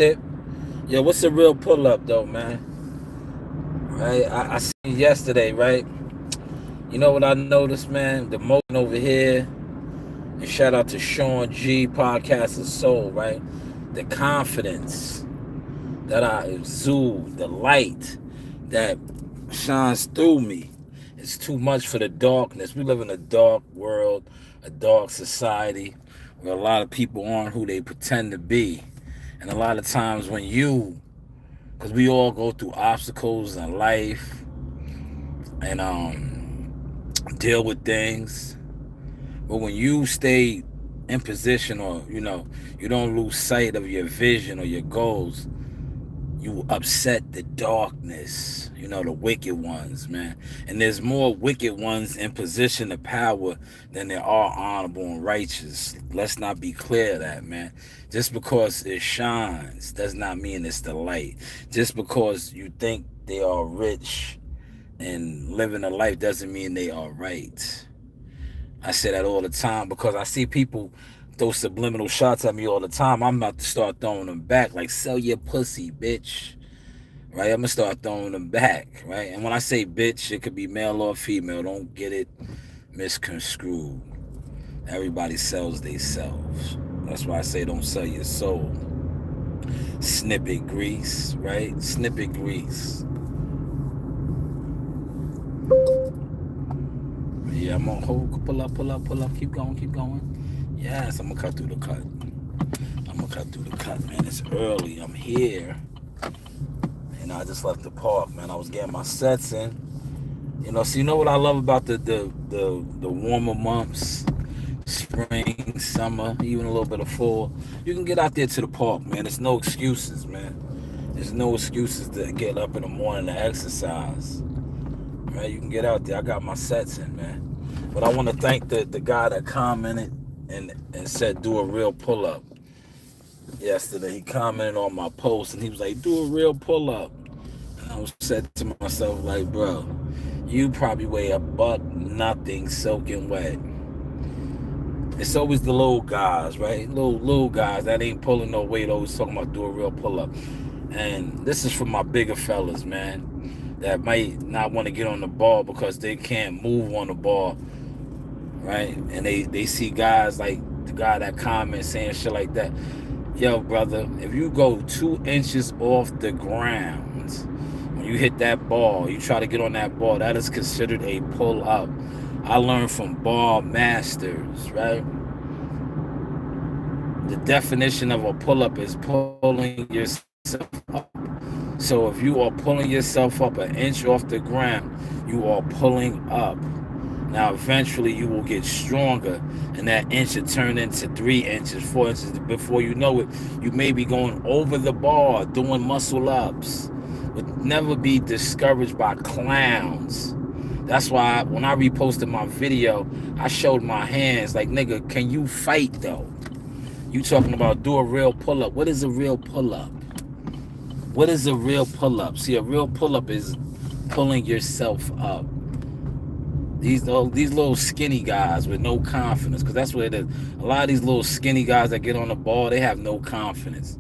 it. Yo, what's a real pull up though, man? Right? I seen yesterday, right? You know what I noticed, man? The motion over here, and shout out to Sean G, Podcast of Soul, right? The confidence that I exude, the light that shines through me. It's too much for the darkness. We live in a dark world, a dark society where a lot of people aren't who they pretend to be. And a lot of times because we all go through obstacles in life and deal with things. But when you stay in position, or you don't lose sight of your vision or your goals, you upset the darkness, the wicked ones, man. And there's more wicked ones in position of power than there are honorable and righteous. Let's not be clear of that, man. Just because it shines does not mean it's the light. Just because you think they are rich and living a life doesn't mean they are right. I say that all the time because I see people throw subliminal shots at me all the time. I'm about to start throwing them back like, sell your pussy, bitch. Right? I'm going to start throwing them back. Right? And when I say bitch, it could be male or female. Don't get it misconstrued. Everybody sells themselves. That's why I say don't sell your soul. Snippet grease, right? Snippet grease. Yeah, I'm on hold. Pull up, pull up, pull up. Keep going, keep going. Yes, I'm gonna cut through the cut. I'm gonna cut through the cut, man. It's early. I'm here. I just left the park, man. I was getting my sets in. So you know what I love about the warmer months, spring, summer, even a little bit of fall. You can get out there to the park, man. There's no excuses, man. There's no excuses to get up in the morning to exercise. Right? You can get out there. I got my sets in, man. But I want to thank the guy that commented and said do a real pull up yesterday. He commented on my post and he was like, do a real pull up. And I was said to myself, like, bro, you probably weigh a buck nothing soaking wet. It's always the little guys, right? Little guys that ain't pulling no weight, always talking about do a real pull up. And this is for my bigger fellas, man, that might not want to get on the ball because they can't move on the ball, right? And they see guys like the guy that comments saying shit like that. Yo, brother, if you go 2 inches off the ground, when you hit that ball, you try to get on that ball, that is considered a pull up. I learned from ball masters, right? The definition of a pull up is pulling yourself up. So if you are pulling yourself up an inch off the ground, you are pulling up. Now, eventually, you will get stronger, and that inch will turn into 3 inches, 4 inches. Before you know it, you may be going over the bar, doing muscle ups. But never be discouraged by clowns. That's why when I reposted my video, I showed my hands like, nigga, can you fight, though? You talking about do a real pull-up. What is a real pull-up? What is a real pull-up? See, a real pull-up is pulling yourself up. These little skinny guys with no confidence, because that's what it is. A lot of these little skinny guys that get on the ball, they have no confidence.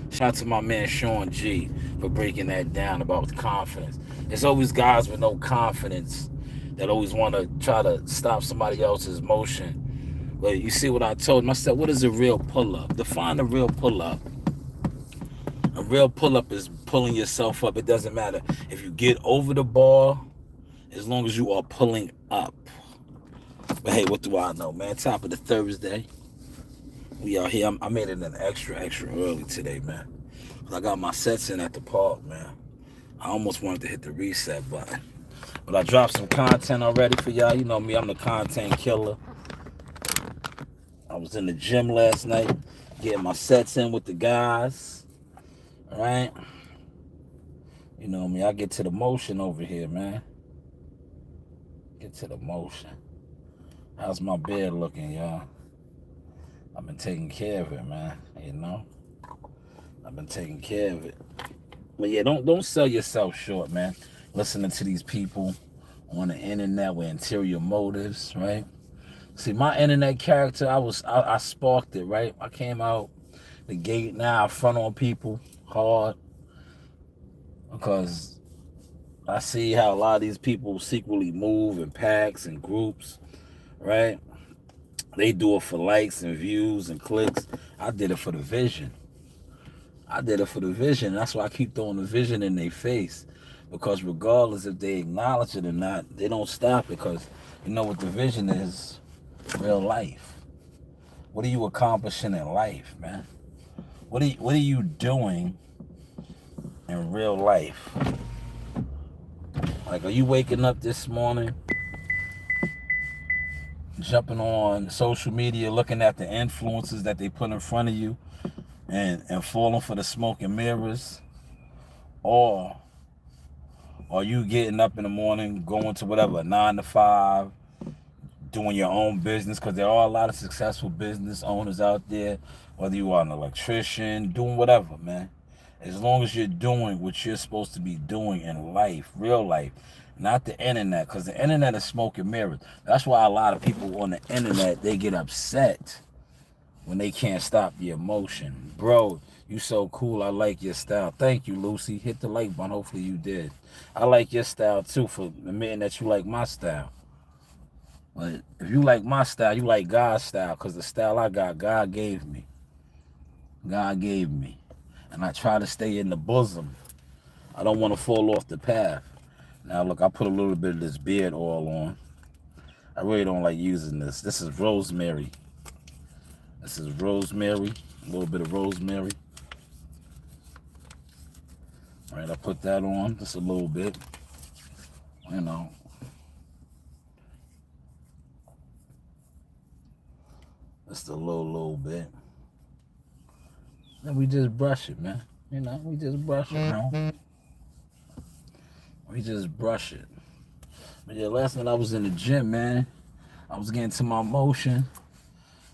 Shout out to my man Sean G for breaking that down about confidence. It's always guys with no confidence that always want to try to stop somebody else's motion. But you see what I told him? I said, what is a real pull-up? Define a real pull-up. A real pull-up is pulling yourself up. It doesn't matter if you get over the ball, as long as you are pulling up. But hey, what do I know, man? Top of the Thursday. We out here. I made it an extra early today, man. I got my sets in at the park, man. I almost wanted to hit the reset button. But I dropped some content already for y'all. You know me, I'm the content killer. I was in the gym last night, getting my sets in with the guys. All right? You know me, I get to the motion over here, man. Get to the motion. How's my beard looking, y'all? I've been taking care of it, man. I've been taking care of it. But yeah, don't sell yourself short, man. Listening to these people on the internet with interior motives, right? See, my internet character, I sparked it, right? I came out the gate now. I front on people hard because I see how a lot of these people secretly move in packs and groups, right? They do it for likes and views and clicks. I did it for the vision. I did it for the vision. That's why I keep throwing the vision in their face. Because regardless if they acknowledge it or not, they don't stop because you know what the vision is? Real life. What are you accomplishing in life, man? What are you doing in real life? Like, are you waking up this morning, jumping on social media, looking at the influences that they put in front of you and falling for the smoke and mirrors? Or are you getting up in the morning, going to whatever, 9 to 5, doing your own business? Because there are a lot of successful business owners out there, whether you are an electrician, doing whatever, man. As long as you're doing what you're supposed to be doing in life, real life, not the internet, because the internet is smoke and mirrors. That's why a lot of people on the internet, they get upset when they can't stop the emotion. Bro, you so cool. I like your style. Thank you, Lucy. Hit the like button. Hopefully you did. I like your style, too, for admitting that you like my style. But if you like my style, you like God's style, because the style I got, God gave me. God gave me. And I try to stay in the bosom. I don't want to fall off the path. Now, look, I put a little bit of this beard oil on. I really don't like using this. This is rosemary. This is rosemary. A little bit of rosemary. All right, I put that on just a little bit. You know. Just a little bit. And we just brush it, man. You know, we just brush it, man. We just brush it. But yeah, last night I was in the gym, man. I was getting to my motion.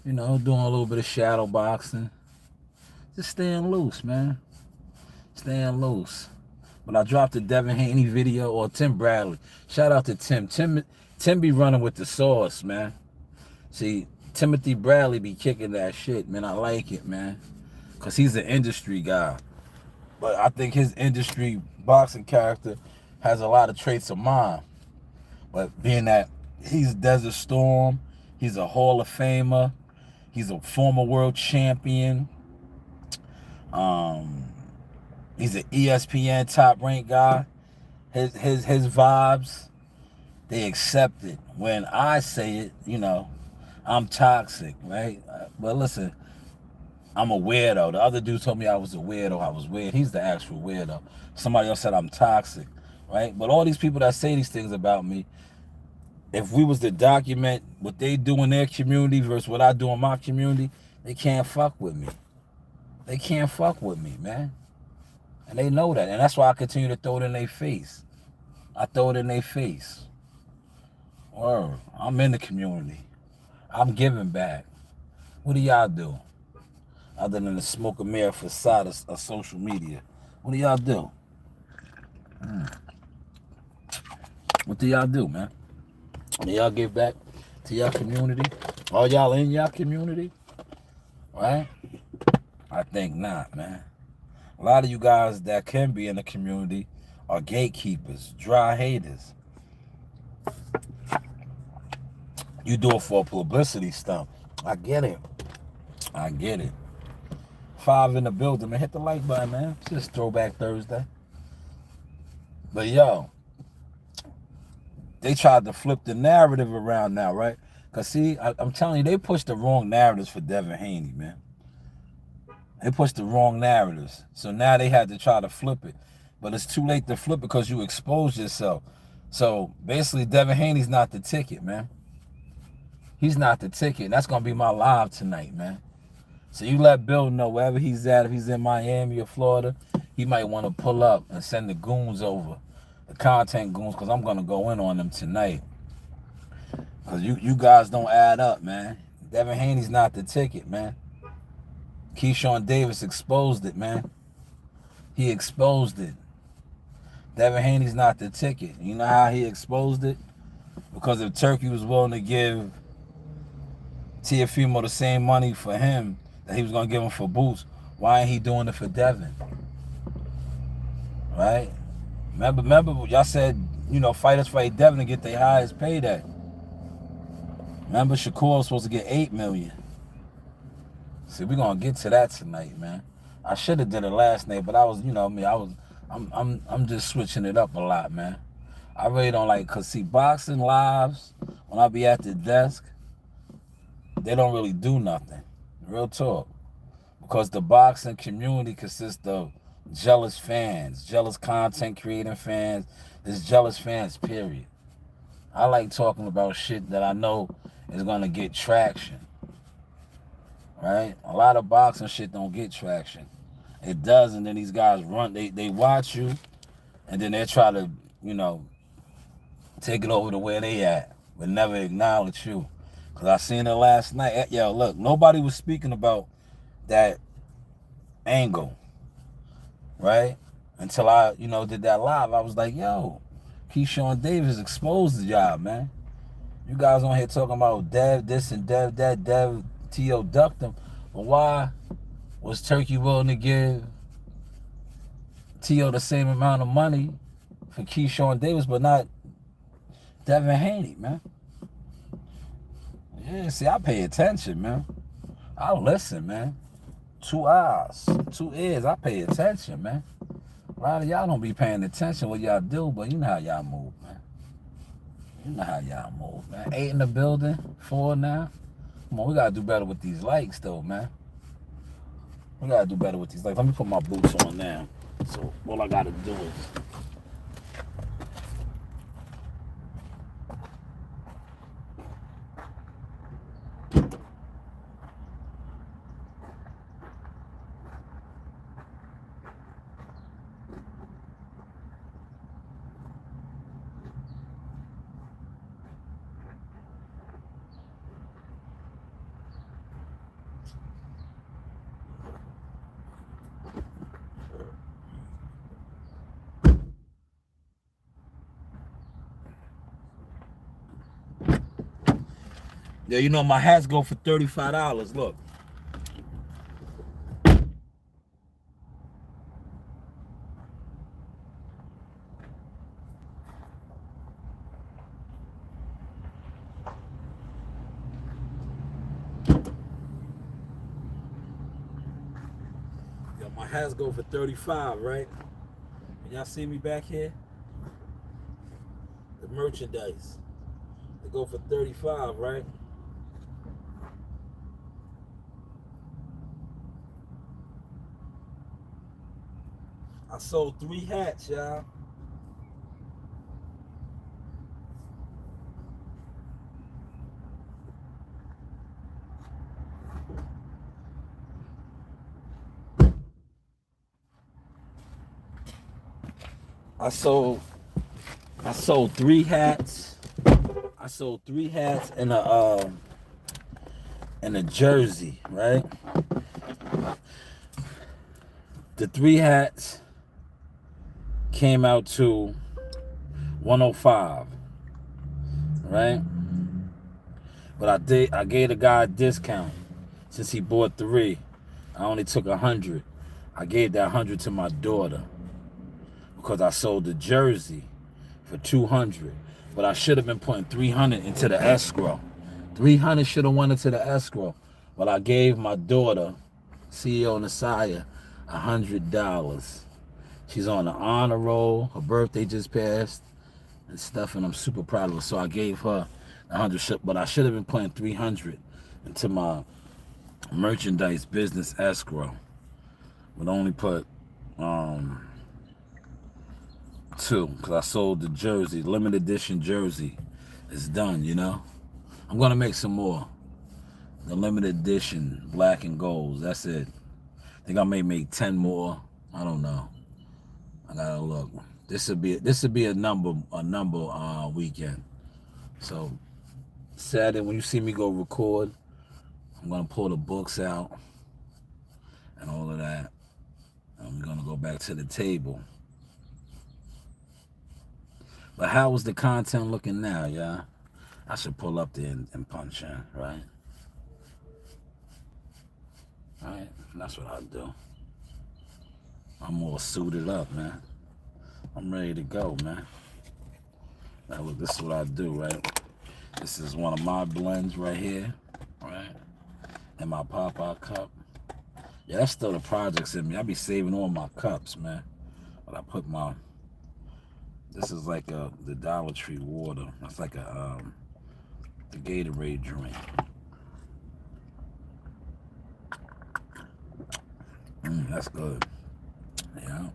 You know, doing a little bit of shadow boxing. Just staying loose, man. Staying loose. But I dropped the Devin Haney video, or Tim Bradley. Shout out to Tim. Tim be running with the sauce, man. See, Timothy Bradley be kicking that shit, man. I like it, man. Because he's an industry guy. But I think his industry boxing character has a lot of traits of mine. But being that he's Desert Storm, he's a Hall of Famer, he's a former world champion, he's an ESPN top ranked guy. His vibes, they accept it. When I say it, you know, I'm toxic, right? But listen, I'm a weirdo. The other dude told me I was a weirdo. I was weird. He's the actual weirdo. Somebody else said I'm toxic, right? But all these people that say these things about me, if we was to document what they do in their community versus what I do in my community, they can't fuck with me. They can't fuck with me, man. And they know that. And that's why I continue to throw it in their face. I throw it in their face. Or I'm in the community. I'm giving back. What do y'all do? Other than the smoke and mirror facade of social media. What do y'all do? What do y'all do, man? Do y'all give back to y'all community? Are y'all in y'all community? Right? I think not, man. A lot of you guys that can be in the community are gatekeepers, dry haters. You do it for a publicity stunt. I get it. I get it. 5 in the building, man. Hit the like button, man. It's just Throwback Thursday. But yo, they tried to flip the narrative around now, right? Because see, I'm telling you, they pushed the wrong narratives for Devin Haney, man. They pushed the wrong narratives. So now they had to try to flip it. But it's too late to flip it because you exposed yourself. So basically, Devin Haney's not the ticket, man. He's not the ticket. That's going to be my live tonight, man. So you let Bill know wherever he's at, if he's in Miami or Florida, he might want to pull up and send the goons over, the content goons, because I'm going to go in on them tonight. Because you guys don't add up, man. Devin Haney's not the ticket, man. Keyshawn Davis exposed it, man. He exposed it. Devin Haney's not the ticket. You know how he exposed it? Because if Turkey was willing to give Teofimo the same money for him that he was going to give him for Boots, Why ain't he doing it for Devin? Right? Remember, y'all said, fighters fight Devin to get their highest payday. Remember, Shakur was supposed to get $8 million. See, we're gonna get to that tonight, man. I should have did it last night, but I was, I'm just switching it up a lot, man. I really don't like, cause see, boxing lives, when I be at the desk, they don't really do nothing. Real talk. Because the boxing community consists of jealous fans, jealous content creating fans. There's jealous fans, period. I like talking about shit that I know is gonna get traction. Right? A lot of boxing shit don't get traction. It does, and then these guys run, they watch you, and then they try to, take it over to where they at, but never acknowledge you. Because I seen it last night. Yo, look, nobody was speaking about that angle, right? Until I, did that live. I was like, yo, Keyshawn Davis exposed the job, man. You guys on here talking about Dev this and Dev that, Dev T.O. ducked him. But why was Turkey willing to give T.O. the same amount of money for Keyshawn Davis, but not Devin Haney, man? Yeah, see, I pay attention, man. I listen, man. 2 eyes, 2 ears, I pay attention, man. A lot of y'all don't be paying attention what y'all do, but you know how y'all move, man. You know how y'all move, man. 8 in the building, 4 now. Come on, we gotta do better with these likes, though, man. We gotta do better with these likes. Let me put my boots on now. So all I gotta do is... Yeah, my hats go for $35. Look. Yo, my hats go for $35, right? And y'all see me back here? The merchandise. They go for $35, right? I sold 3 hats, y'all. I sold 3 hats. I sold 3 hats and a jersey, right? The 3 hats came out to $105, right? But I gave the guy a discount since he bought 3. I only took $100. I gave that $100 to my daughter because I sold the jersey for $200. But I should have been putting $300 into the escrow. $300 should have went into the escrow. But I gave my daughter, CEO Nasaya, $100. She's on the honor roll. Her birthday just passed and stuff, and I'm super proud of her. So I gave her $100, but I should have been putting $300 into my merchandise business escrow. But only put 2 because I sold the jersey, limited edition jersey. It's done, I'm gonna make some more. The limited edition black and golds. That's it. I think I may make 10 more. I don't know. I gotta look. This would be a number weekend. So Saturday when you see me go record, I'm gonna pull the books out and all of that. I'm gonna go back to the table. But how is the content looking now, y'all? I should pull up there and punch in, right? All right, that's what I'll do. I'm all suited up, man. I'm ready to go, man. Now look, this is what I do, right? This is one of my blends right here, right? In my pop-out cup. Yeah, that's still the projects in me. I be saving all my cups, man. But I put my, this is like the Dollar Tree water. That's like the Gatorade drink. That's good. Yeah.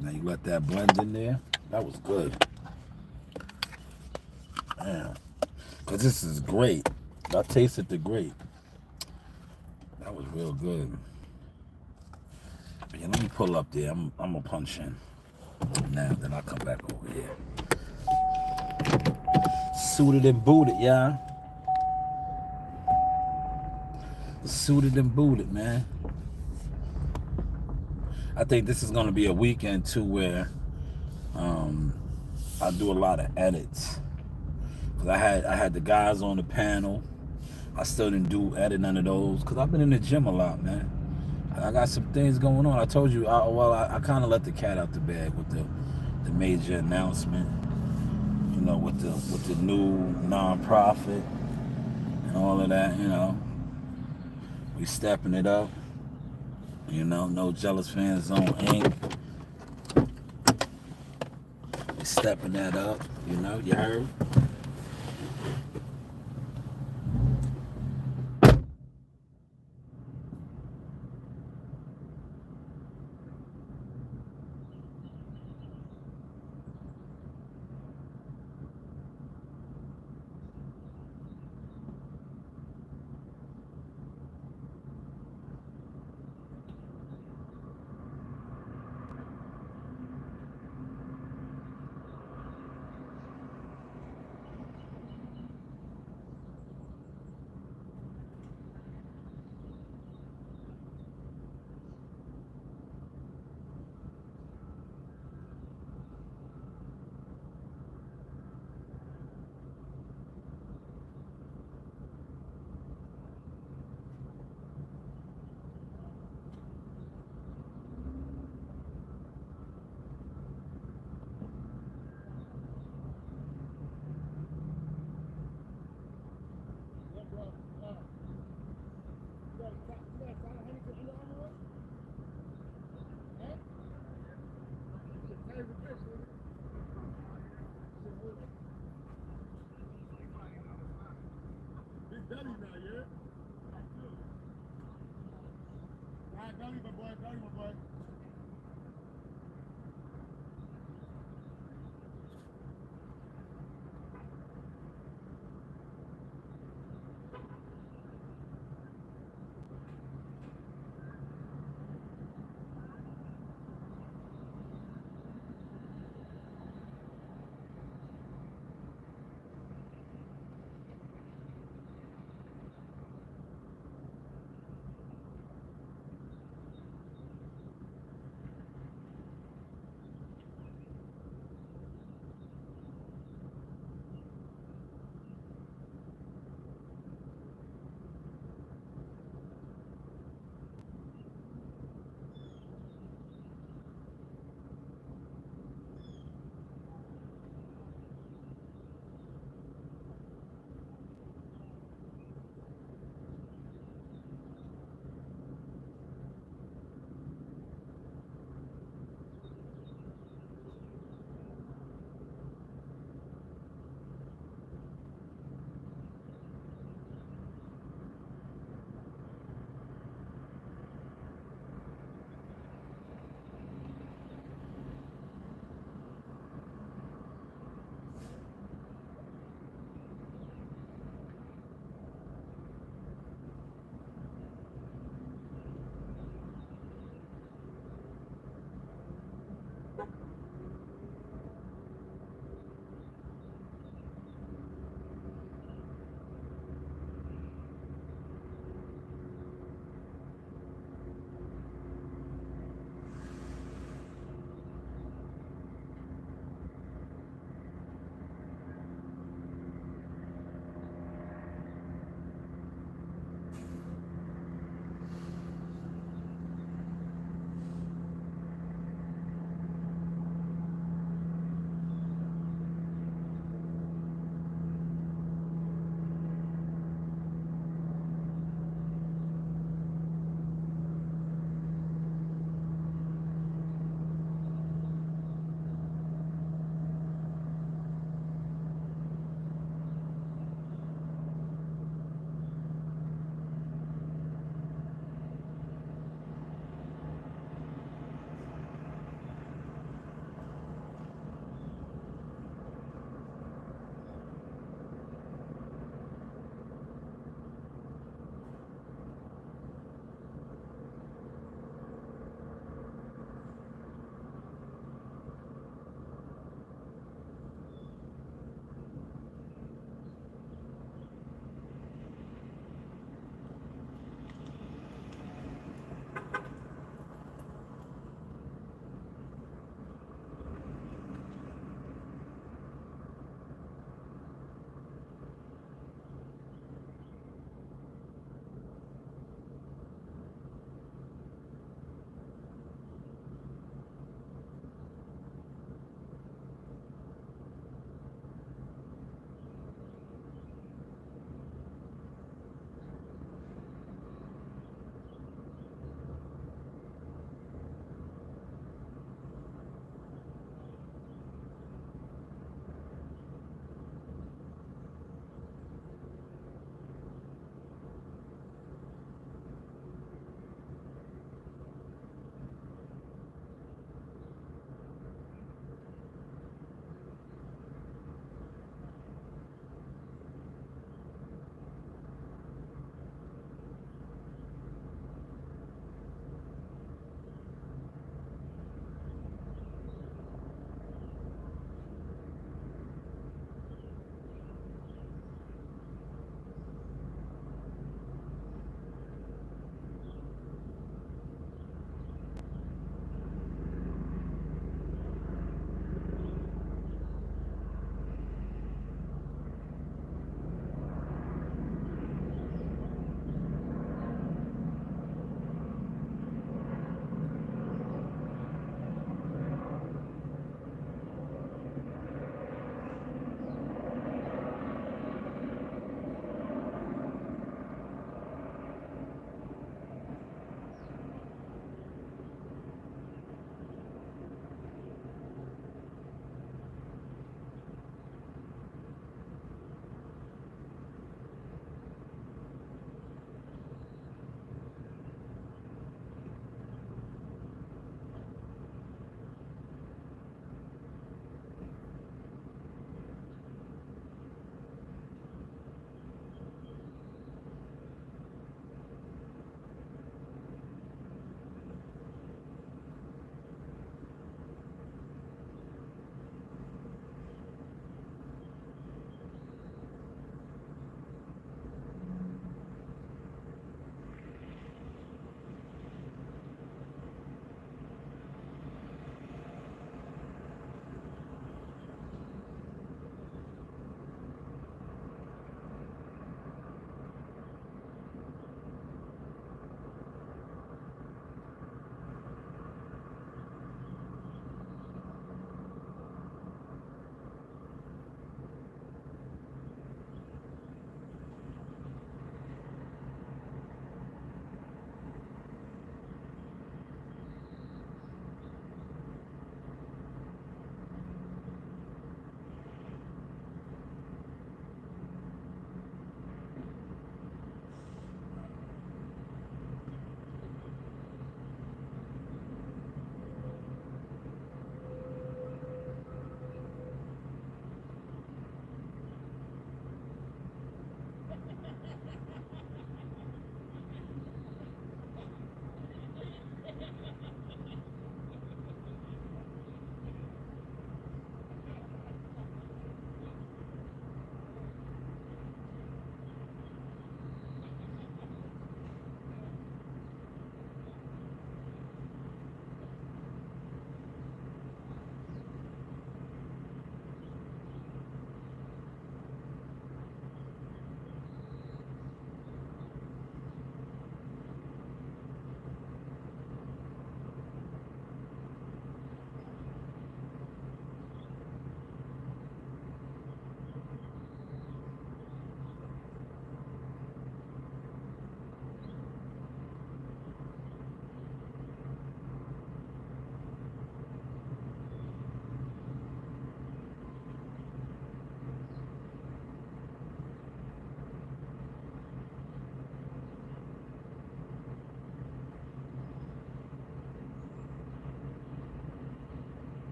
Now you let that blend in there. That was good. Damn. Because this is great. I tasted the grape. That was real good. But yeah, let me pull up there. I'm going to punch in. Now, then I'll come back over here. Suited and booted, y'all. Suited and booted, man. I think this is going to be a weekend, too, where I do a lot of edits. Because I had the guys on the panel. I still didn't edit none of those. Because I've been in the gym a lot, man. I got some things going on. I told you, I kind of let the cat out the bag with the major announcement. You know, with the new non-profit and all of that, you know. We stepping it up. You know, No Jealous Fan Zone Inc. We stepping that up, you know, you heard?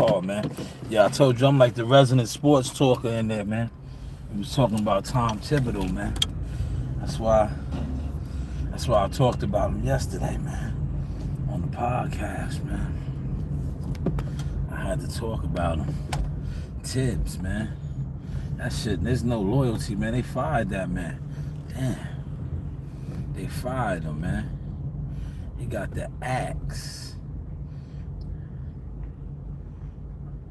call, man. Yeah, I told you I'm like the resident sports talker in there, man. We was talking about Tom Thibodeau, man. That's why I talked about him yesterday, man, on the podcast, man. I had to talk about him. Tibbs, man. That shit, there's no loyalty, man. They fired that man. Damn. They fired him, man. He got the axe.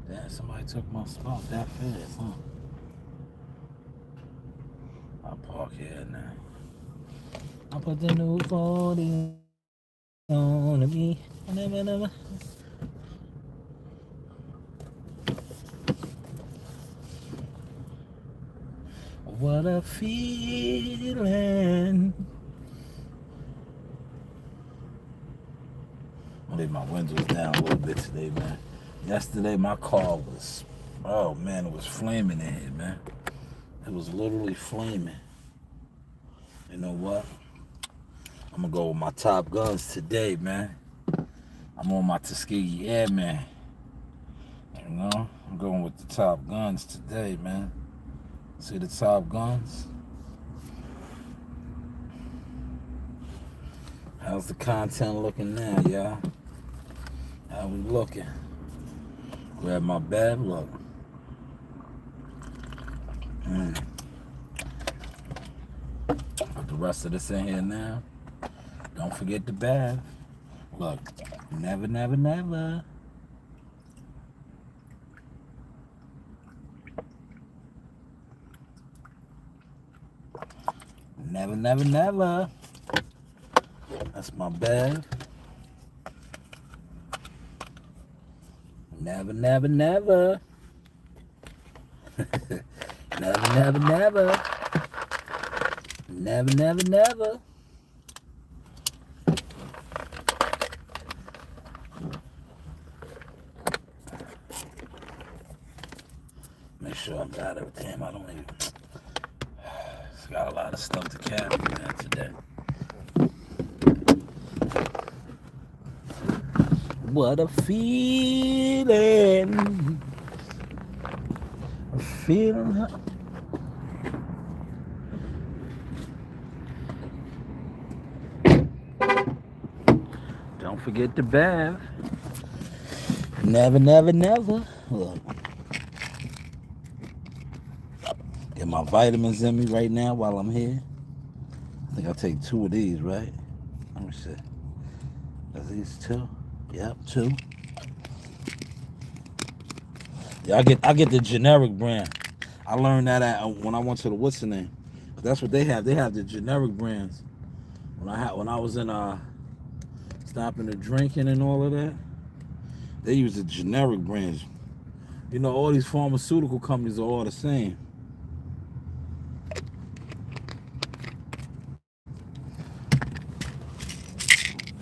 Damn, somebody took my spot that fast, huh? I'll park here now. I'll put the new 40 on me. Never. What a feeling. I'll leave my windows down a little bit today, man. Yesterday, my car was, oh man, it was flaming in here, man. It was literally flaming. You know what? I'm gonna go with my Top Guns today, man. I'm on my Tuskegee Airman. You know, I'm going with the Top Guns today, man. See the Top Guns? How's the content looking now, y'all? How we looking? Grab my bag, look. Put the rest of this in here now. Don't forget the bath. Look, never. Never. Never. That's my bag. Never. Never. Never. Make sure I got everything. I don't even. It's got a lot of stuff to carry, man, today. What a feeling. A feeling. Don't forget the bath. Never. Look. Get my vitamins in me right now while I'm here. I think I'll take 2 of these, right? Let me see. Are these 2? Yep, 2. Yeah, I get the generic brand. I learned that when I went to the what's the name? That's what they have. They have the generic brands. When I was in stopping the drinking and all of that, they use the generic brands. You know, all these pharmaceutical companies are all the same.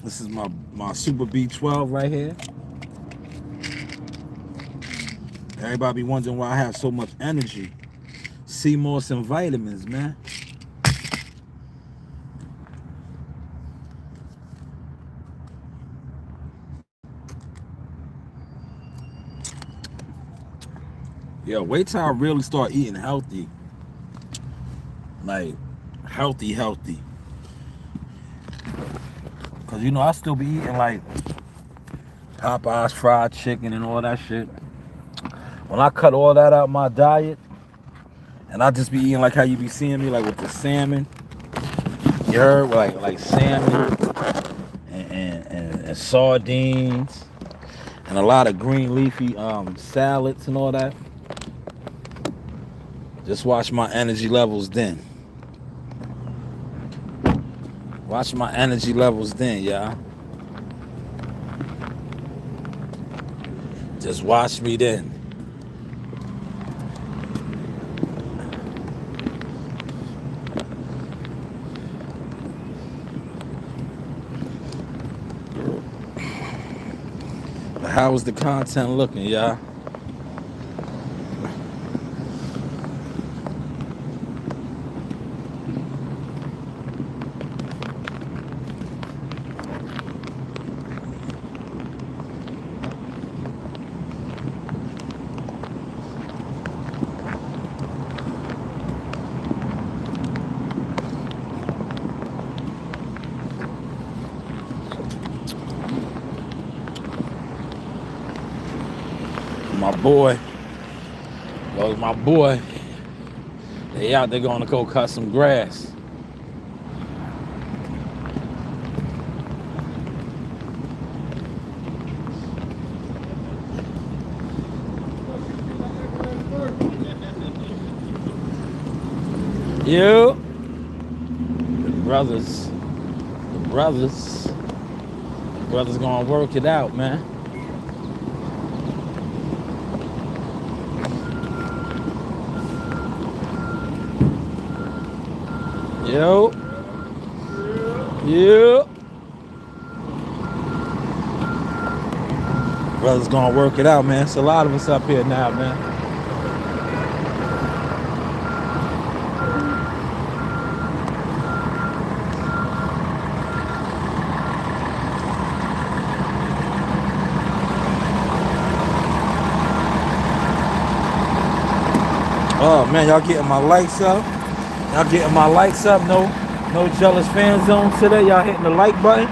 This is my Super B12 right here. Everybody be wondering why I have so much energy. Sea moss and vitamins, man. Yeah, wait till I really start eating healthy. Like, healthy. Cause you know, I still be eating like Popeyes fried chicken and all that shit. When I cut all that out my diet, and I just be eating like how you be seeing me, like with the salmon. You heard? Like salmon and sardines and a lot of green leafy salads and all that. Just watch my energy levels then. Watch my energy levels then, y'all. Just watch me then. How is the content looking, y'all? boy. Well, my boy. They out there going to go cut some grass. You, the brothers gonna work it out, man. Yo. Brothers gonna work it out, man. It's a lot of us up here now, man. Oh man, y'all getting my likes up? Y'all getting my likes up? No jealous fan zone today. Y'all hitting the like button?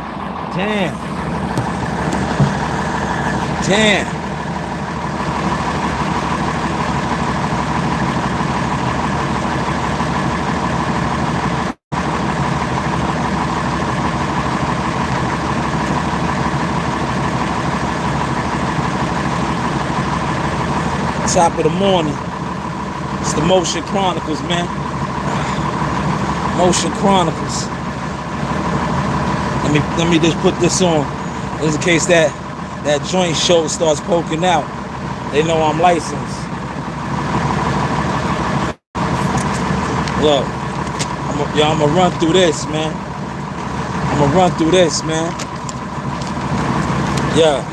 Damn. Top of the morning. It's the Motion Chronicles, man. Motion Chronicles. Let me just put this on, just in case that joint show starts poking out. They know I'm licensed. Look, I'm gonna run through this, man. Yeah.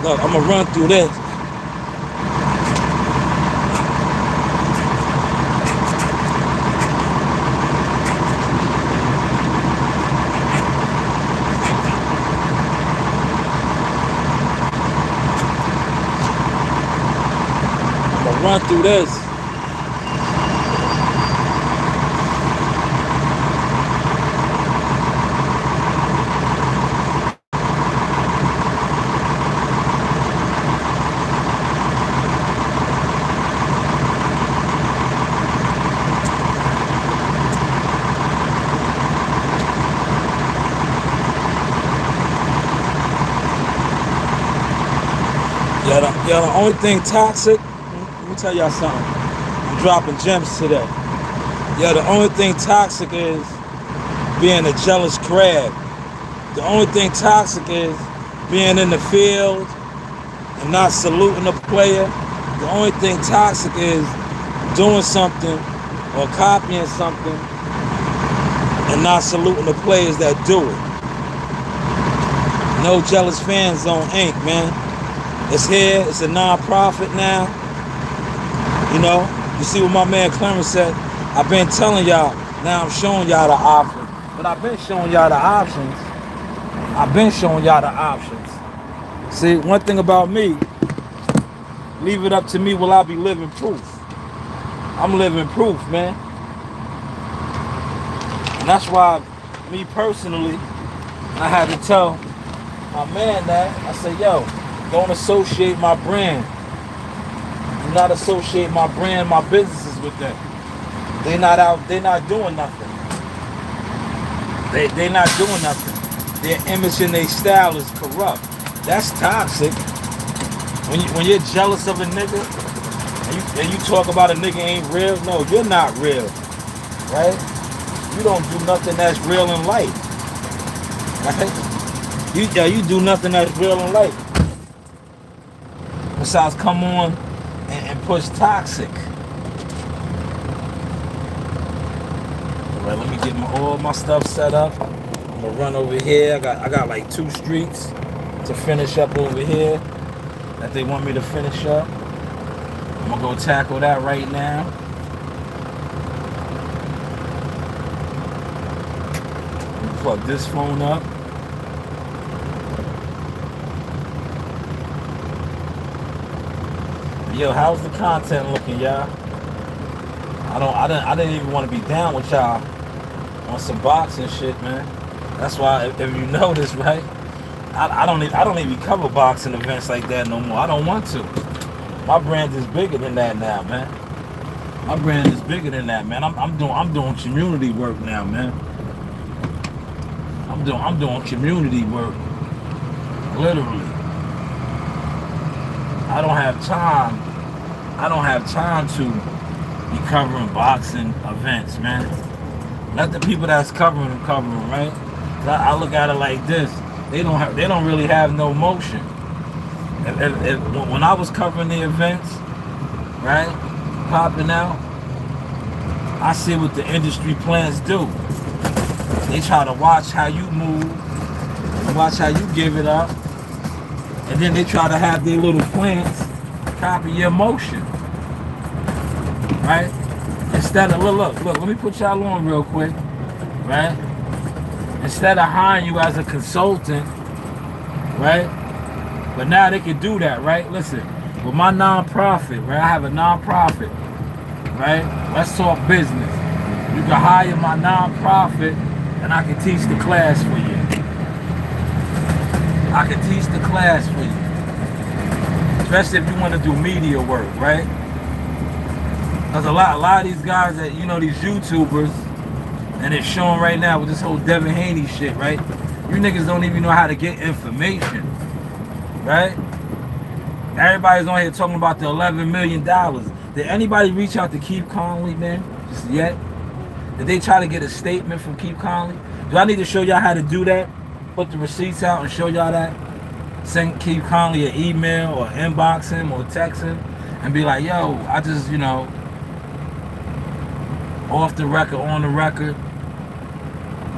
Look, I'm gonna run through this. Run through this. Yeah, the only thing toxic, let me tell y'all something. I'm dropping gems today. Yeah, the only thing toxic is being a jealous crab. The only thing toxic is being in the field and not saluting a player. The only thing toxic is doing something or copying something and not saluting the players that do it. No Jealous Fan Zone Inc., man. It's here. It's a non-profit now. You know, you see what my man Clarence said? I've been telling y'all. Now I'm showing y'all the options. But I've been showing y'all the options. See, one thing about me, leave it up to me, will I be living proof? I'm living proof, man. And that's why, me personally, I had to tell my man that. I said, yo, don't associate my brand. Do not associate my brand, my businesses with them. They're not doing nothing. They're not doing nothing. Their image and their style is corrupt. That's toxic. When you're jealous of a nigga and you talk about a nigga ain't real, no, you're not real, right? You don't do nothing that's real in life, right? You do nothing that's real in life besides come on and push toxic. All right, let me get all my stuff set up. I'm gonna run over here. I got like 2 streets to finish up over here that they want me to finish up. I'm gonna go tackle that right now. Plug this phone up. Yo, how's the content looking, y'all? I didn't even want to be down with y'all on some boxing shit, man. That's why, if you notice, right? I don't even cover boxing events like that no more. I don't want to. My brand is bigger than that now, man. My brand is bigger than that, man. I'm doing community work now, man. I'm doing community work. Literally. I don't have time. I don't have time to be covering boxing events, man. Let the people that's covering them cover them, right? I look at it like this: they don't really have no motion. When I was covering the events, right, popping out, I see what the industry plants do. They try to watch how you move, watch how you give it up, and then they try to have their little plants copy your motion, right? Instead of look, let me put y'all on real quick, right? Instead of hiring you as a consultant, right? But now they can do that, right? Listen, with my nonprofit, right? I have a nonprofit, right? Let's talk business. You can hire my nonprofit, and I can teach the class for you. I can teach the class for you, especially if you want to do media work, right? Because a lot of these guys that, you know, these YouTubers, and it's showing right now with this whole Devin Haney shit, right? You niggas don't even know how to get information, right? Everybody's on here talking about the $11 million. Did anybody reach out to Keith Conley, man, just yet? Did they try to get a statement from Keith Conley? Do I need to show y'all how to do that? Put the receipts out and show y'all that? Send Keith Conley an email or inbox him or text him and be like, yo, I just, you know, off the record, on the record,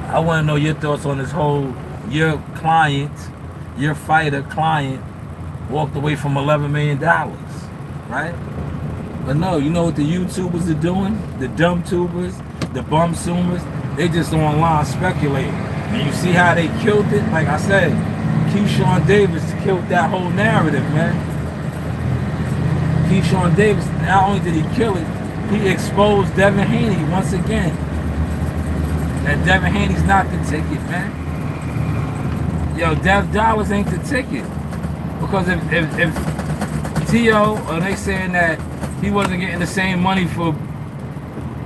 I want to know your thoughts on this whole, your client, your fighter client walked away from $11 million, right? But no, you know what the YouTubers are doing? The dumb tubers, the bum zoomers, they just online speculating. And you see how they killed it? Like I said, Keyshawn Davis killed that whole narrative, man. Keyshawn Davis, not only did he kill it, he exposed Devin Haney once again. That Devin Haney's not the ticket, man. Yo, Dev Dollars ain't the ticket. Because if T.O., or they saying that he wasn't getting the same money for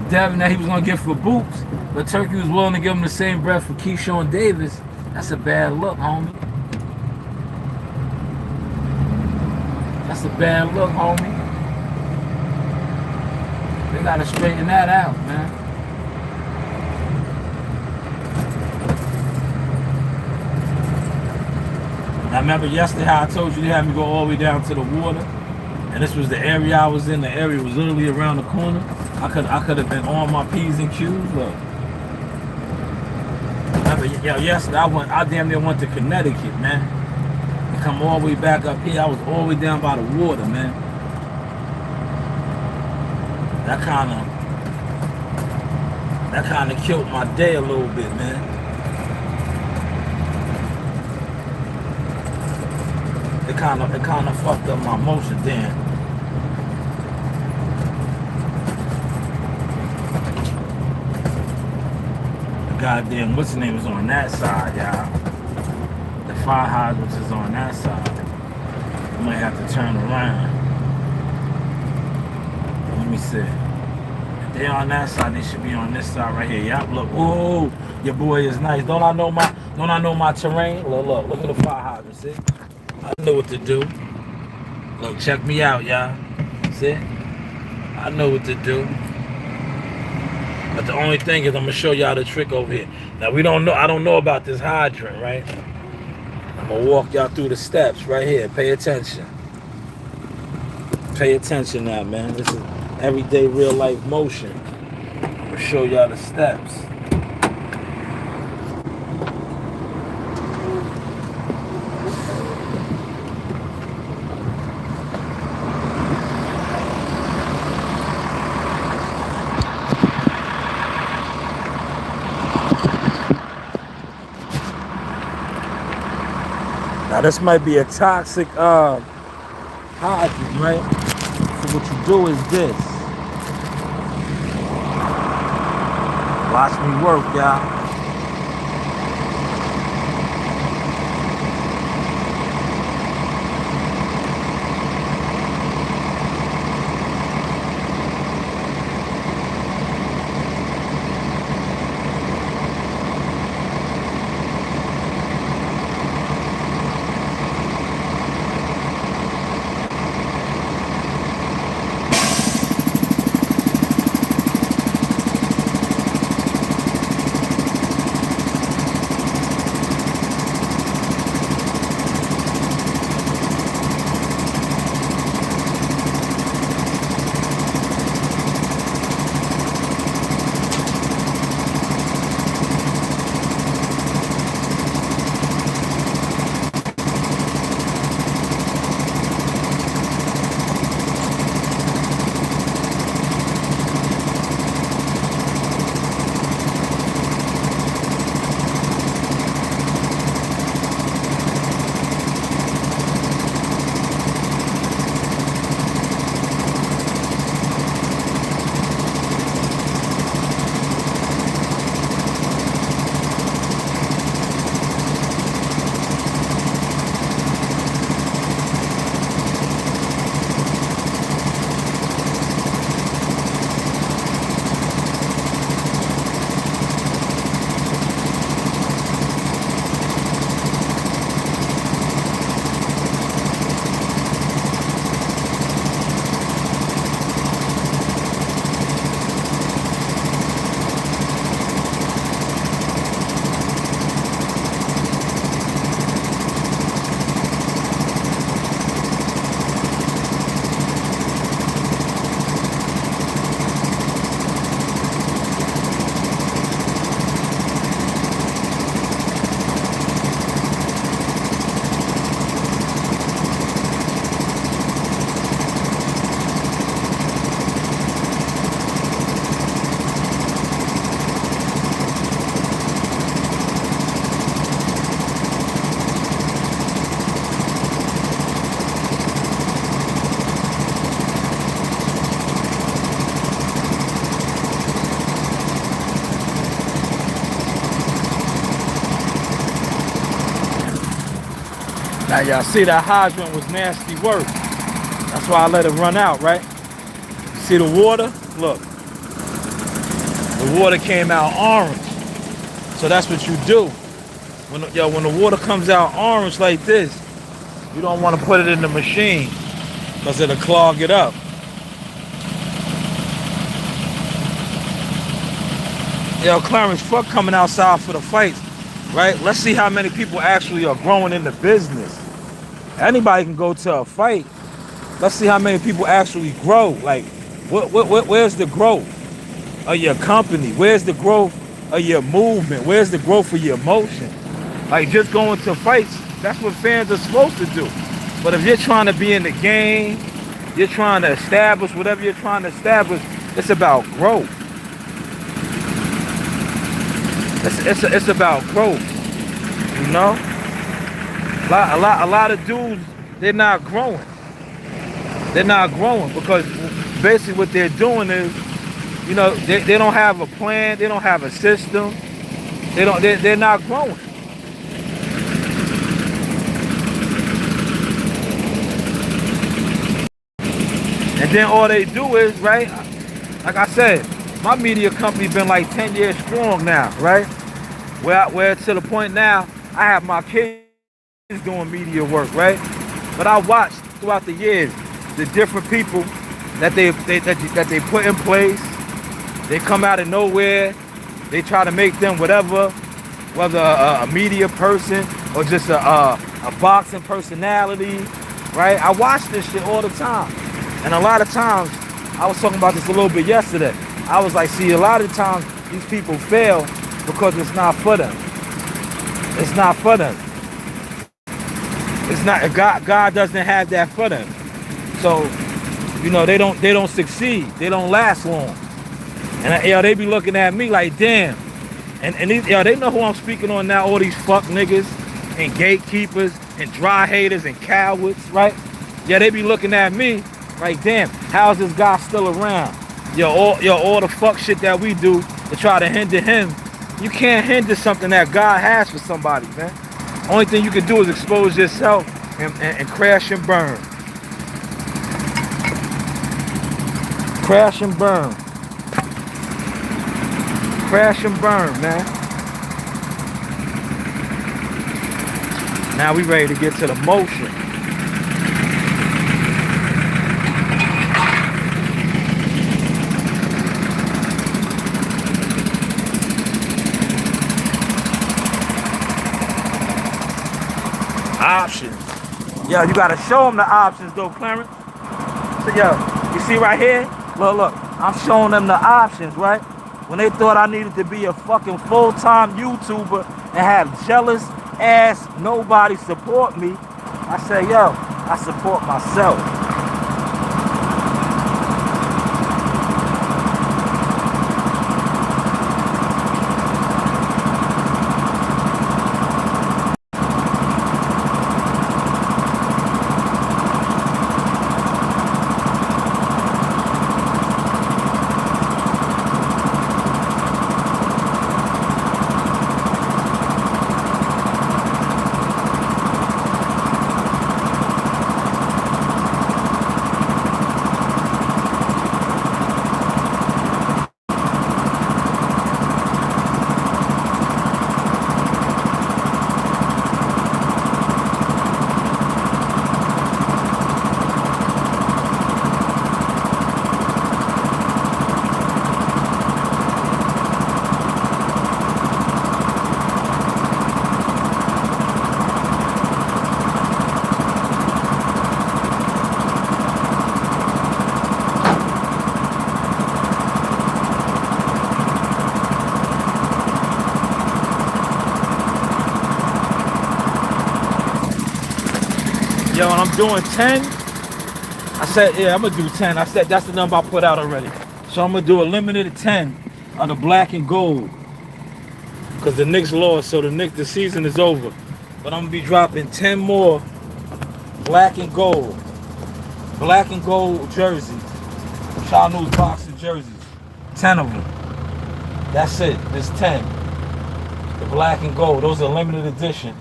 Devin that he was going to get for Boots, but Turkey was willing to give him the same bread for Keyshawn Davis, that's a bad look, homie. That's a bad look, homie. They got to straighten that out, man. I remember yesterday how I told you they had me go all the way down to the water, and this was the area I was in. The area was literally around the corner. I could have been on my P's and Q's. Look, remember, yesterday I damn near went to Connecticut, man. To come all the way back up here, I was all the way down by the water, man. That kind of killed my day a little bit, man. It kind of fucked up my motion then. The goddamn what's the name is on that side, y'all. The fire hydrants is on that side. I might have to turn around. Let me see. If they're on that side, they should be on this side right here. Y'all look, ooh, your boy is nice. Don't I know my terrain? Look at the fire hydrant, see? I know what to do. Look, check me out, y'all. See? I know what to do. But the only thing is I'm gonna show y'all the trick over here. Now I don't know about this hydrant, right? I'm gonna walk y'all through the steps right here. Pay attention. Pay attention now, man. This is everyday real life motion. I'm gonna show y'all the steps. Now this might be a toxic hydrant, right? So what you do is this. Watch me work, y'all. Now y'all see that hydrant was nasty work. That's why I let it run out, right? See the water? Look. The water came out orange. So that's what you do. When the water comes out orange like this, you don't want to put it in the machine because it'll clog it up. Yo, Clarence, fuck coming outside for the fights, right? Let's see how many people actually are growing in the business. Anybody can go to a fight. Let's see how many people actually grow. Like, where's the growth of your company? Where's the growth of your movement? Where's the growth of your emotion? Like, just going to fights, that's what fans are supposed to do. But if you're trying to be in the game, you're trying to establish whatever you're trying to establish, it's about growth. It's about growth, you know? A lot of dudes, they're not growing. They're not growing because basically what they're doing is, you know, they don't have a plan, they don't have a system, they're not growing. And then all they do is, right, like I said, my media company been like 10 years strong now, right? Where to the point now, I have my kids doing media work, right? But I watched throughout the years the different people that they put in place. They come out of nowhere. They try to make them whatever, whether a media person or just a boxing personality, right? I watch this shit all the time. And a lot of times, I was talking about this a little bit yesterday. I was like, see, a lot of times these people fail because it's not for them. It's not for them. It's not, God doesn't have that for them. So, you know, they don't succeed. They don't last long. And yo, they be looking at me like, damn. And these, yo, they know who I'm speaking on now, all these fuck niggas and gatekeepers and dry haters and cowards, right? Yeah, they be looking at me like, damn, how's this guy still around? All the fuck shit that we do to try to hinder him. You can't hinder something that God has for somebody, man. Only thing you can do is expose yourself and crash and burn. Crash and burn. Crash and burn, man. Now we ready to get to the motion. Options. Yo, you gotta show them the options though, Clarence. So yo, you see right here? Look, I'm showing them the options, right? When they thought I needed to be a fucking full-time YouTuber and have jealous ass nobody support me, I say, yo, I support myself. Yo, and I'm doing 10. I said, yeah, I'm gonna do 10. I said that's the number I put out already. So I'm gonna do a limited 10 on the black and gold. Cause the Knicks lost, so the season is over. But I'm gonna be dropping 10 more black and gold jerseys. Chinese boxing jerseys. 10 of them. That's it. There's 10. The black and gold. Those are limited edition.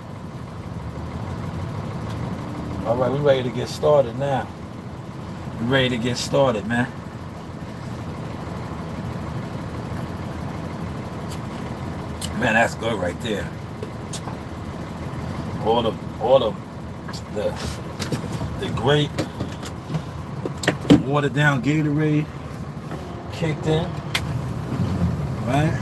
All right, we ready to get started now. We ready to get started, man. Man, that's good right there. All the great watered down Gatorade kicked in, right?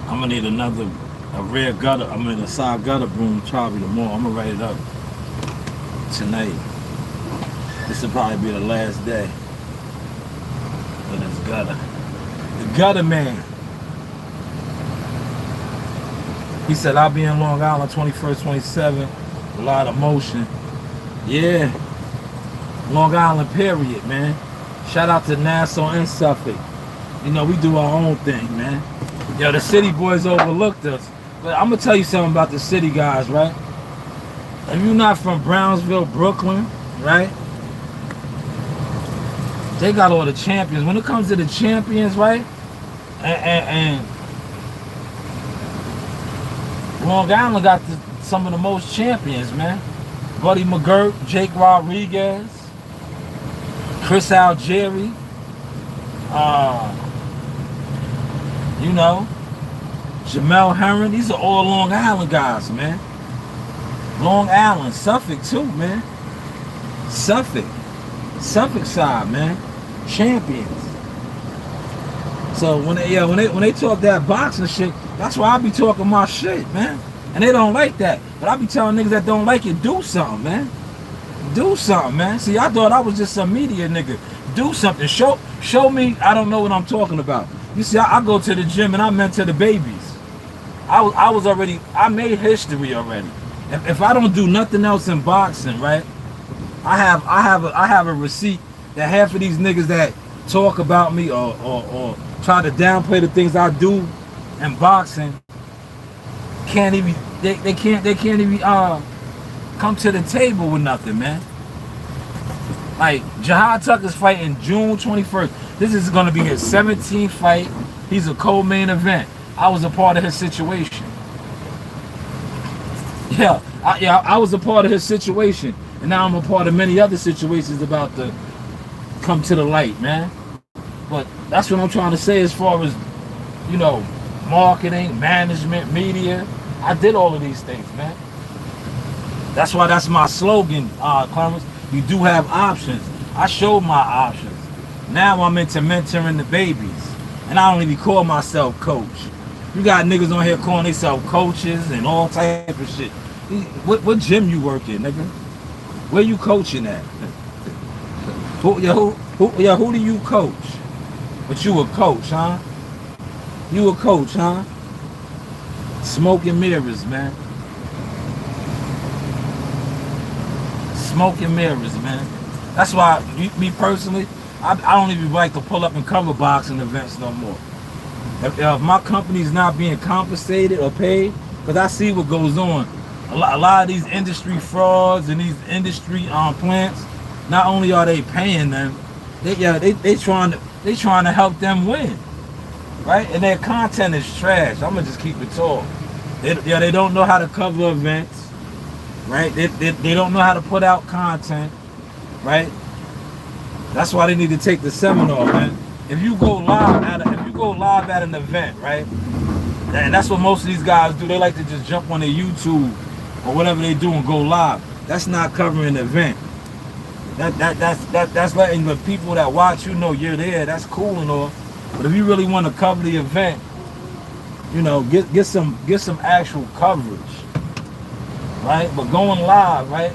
I'm gonna need a rear gutter. A side gutter broom probably tomorrow. I'm gonna write it up tonight. This will probably be the last day of this gutter. The gutter man. He said, I'll be in Long Island 21st, 27th. A lot of motion. Yeah. Long Island period, man. Shout out to Nassau and Suffolk. You know, we do our own thing, man. Yo, the city boys overlooked us. But I'm going to tell you something about the city guys, right? If you're not from Brownsville, Brooklyn, right? They got all the champions. When it comes to the champions, right? And Long Island got some of the most champions, man. Buddy McGirt, Jake Rodriguez, Chris Algieri, you know, Jamel Herron. These are all Long Island guys, man. Long Island, Suffolk too, man. Suffolk side, man. Champions. So when they talk that boxing shit, that's why I be talking my shit, man. And they don't like that. But I be telling niggas that don't like it, do something, man. Do something, man. See, I thought I was just some media nigga. Do something. Show me I don't know what I'm talking about. You see, I go to the gym and I mentor the babies. I made history already. If I don't do nothing else in boxing, right? I have a receipt that half of these niggas that talk about me or try to downplay the things I do in boxing can't even they can't even come to the table with nothing, man. Like Jihad Tucker's fighting June 21st. This is gonna be his 17th fight. He's a co-main event. I was a part of his situation. I was a part of his situation, and now I'm a part of many other situations about to come to the light, man. But that's what I'm trying to say as far as, you know, marketing, management, media. I did all of these things, man. That's why that's my slogan, Clarence. You do have options. I showed my options. Now I'm into mentoring the babies. And I don't even call myself coach. You got niggas on here calling themselves coaches and all type of shit. What gym you work in, nigga? Where you coaching at? Who do you coach? But you a coach, huh? You a coach, huh? Smoke and mirrors, man. Smoke and mirrors, man. That's why, me personally, I don't even like to pull up and cover boxing events no more. If my company's not being compensated or paid, because I see what goes on. A lot of these industry frauds and these industry plants, not only are they paying them, they trying to help them win, right? And their content is trash. I'm gonna just keep it tall. They don't know how to cover events, right? They don't know how to put out content, right? That's why they need to take the seminar, man. If you go live at an event, right? And that's what most of these guys do. They like to just jump on their YouTube or whatever they do and go live. That's not covering the event. That's letting the people that watch you know you're there. That's cool and all. But if you really want to cover the event, you know, get some actual coverage, right? But going live, right?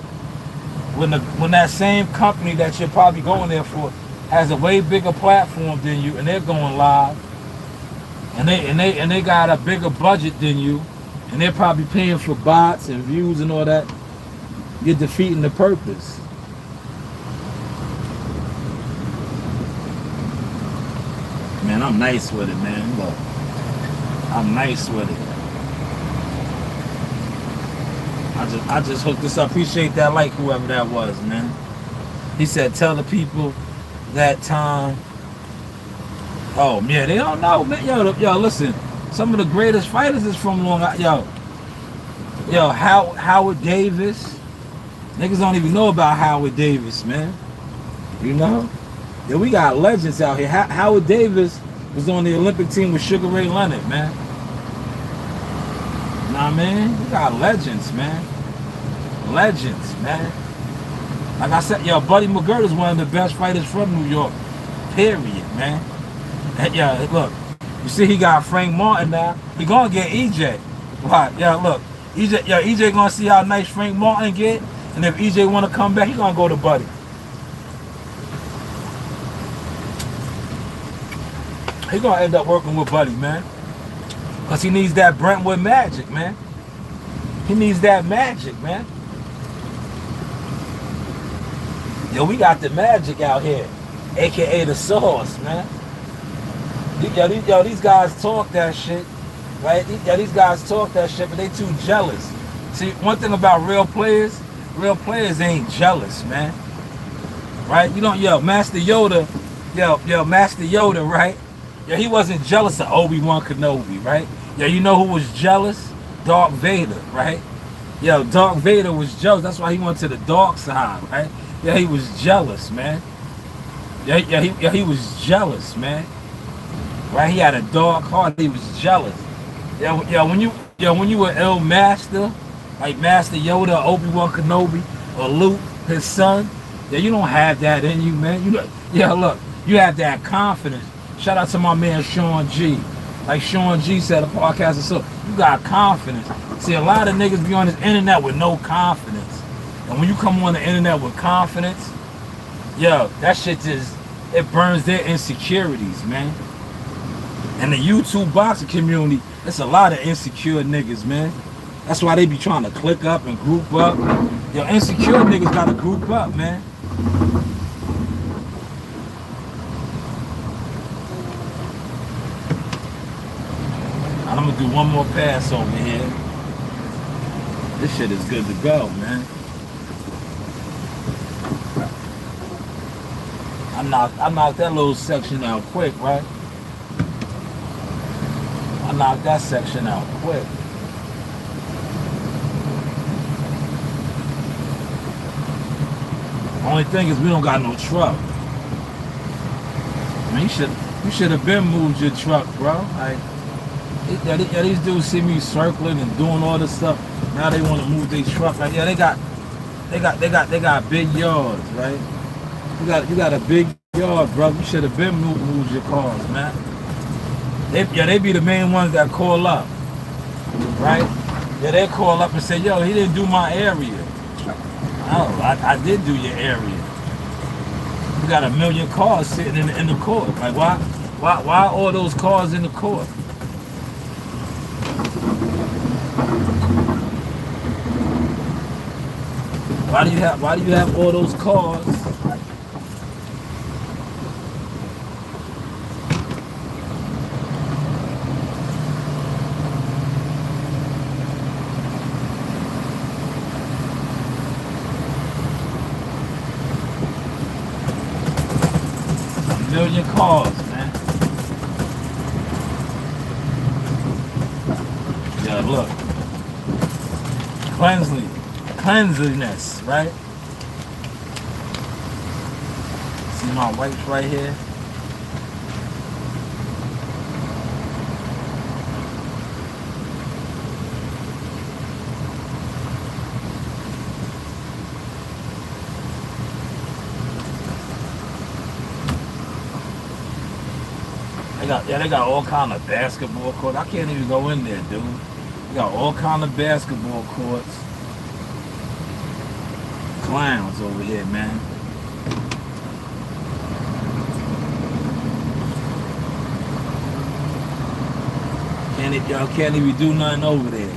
When that same company that you're probably going there for has a way bigger platform than you, and they're going live, and they got a bigger budget than you, and they're probably paying for bots and views and all that, you're defeating the purpose. Man, I'm nice with it, man. Look, I'm nice with it. I just hooked this up. Appreciate that like, whoever that was, man. He said, tell the people that time. Oh, yeah, they don't know, man. Yo, listen. Some of the greatest fighters is from Long Island. Yo, Howard Davis. Niggas don't even know about Howard Davis, man. You know? Yeah, we got legends out here. Howard Davis was on the Olympic team with Sugar Ray Leonard, man. Nah, man, we got legends, man. Legends, man. Like I said, yo, Buddy McGirt is one of the best fighters from New York. Period, man. And, yeah, look, you see he got Frank Martin now. He gonna get EJ. Right, yeah, look. EJ gonna see how nice Frank Martin get. And if EJ wanna come back, he gonna go to Buddy. He gonna end up working with Buddy, man. Cause he needs that Brentwood magic, man. He needs that magic, man. Yo, we got the magic out here, aka the sauce, man. Yo, these guys talk that shit, right? These guys talk that shit, but they too jealous. See, one thing about real players ain't jealous, man. Right? You don't, Master Yoda, Master Yoda, right? Yeah, he wasn't jealous of Obi-Wan Kenobi, right? Yeah, you know who was jealous? Darth Vader, right? Yo, Darth Vader was jealous. That's why he went to the dark side, right? Yeah, he was jealous, man. He was jealous, man. Right? He had a dark heart. He was jealous. When you were ill master, like Master Yoda, Obi-Wan Kenobi, or Luke, his son, you don't have that in you, man. Look, you have that confidence. Shout out to my man Sean G. Like Sean G said, a podcast or so, you got confidence. See, a lot of niggas be on this internet with no confidence. And when you come on the internet with confidence, that shit just, it burns their insecurities, man. And the YouTube boxing community, there's a lot of insecure niggas, man. That's why they be trying to click up and group up. Insecure niggas gotta group up, man. I'm gonna do one more pass over here. This shit is good to go, man. I knocked that little section out quick, right? I knocked that section out quick. Only thing is we don't got no truck. I mean, you should have been moved your truck, bro. Like, these dudes see me circling and doing all this stuff. Now they want to move their truck. Like, they got big yards, right? You got a big yard, bro. You should have been moved your cars, man. They be the main ones that call up, right? Yeah, they call up and say, yo, he didn't do my area. Oh, I did do your area. You got a million cars sitting in the court. Like, why all those cars in the court? Why do you have all those cars? A million cars, man. Yeah, look. Cleanliness, right? See my wipes right here? They got all kind of basketball courts. I can't even go in there, dude. They got all kind of basketball courts. Clowns over here, man. Y'all can't even do nothing over there.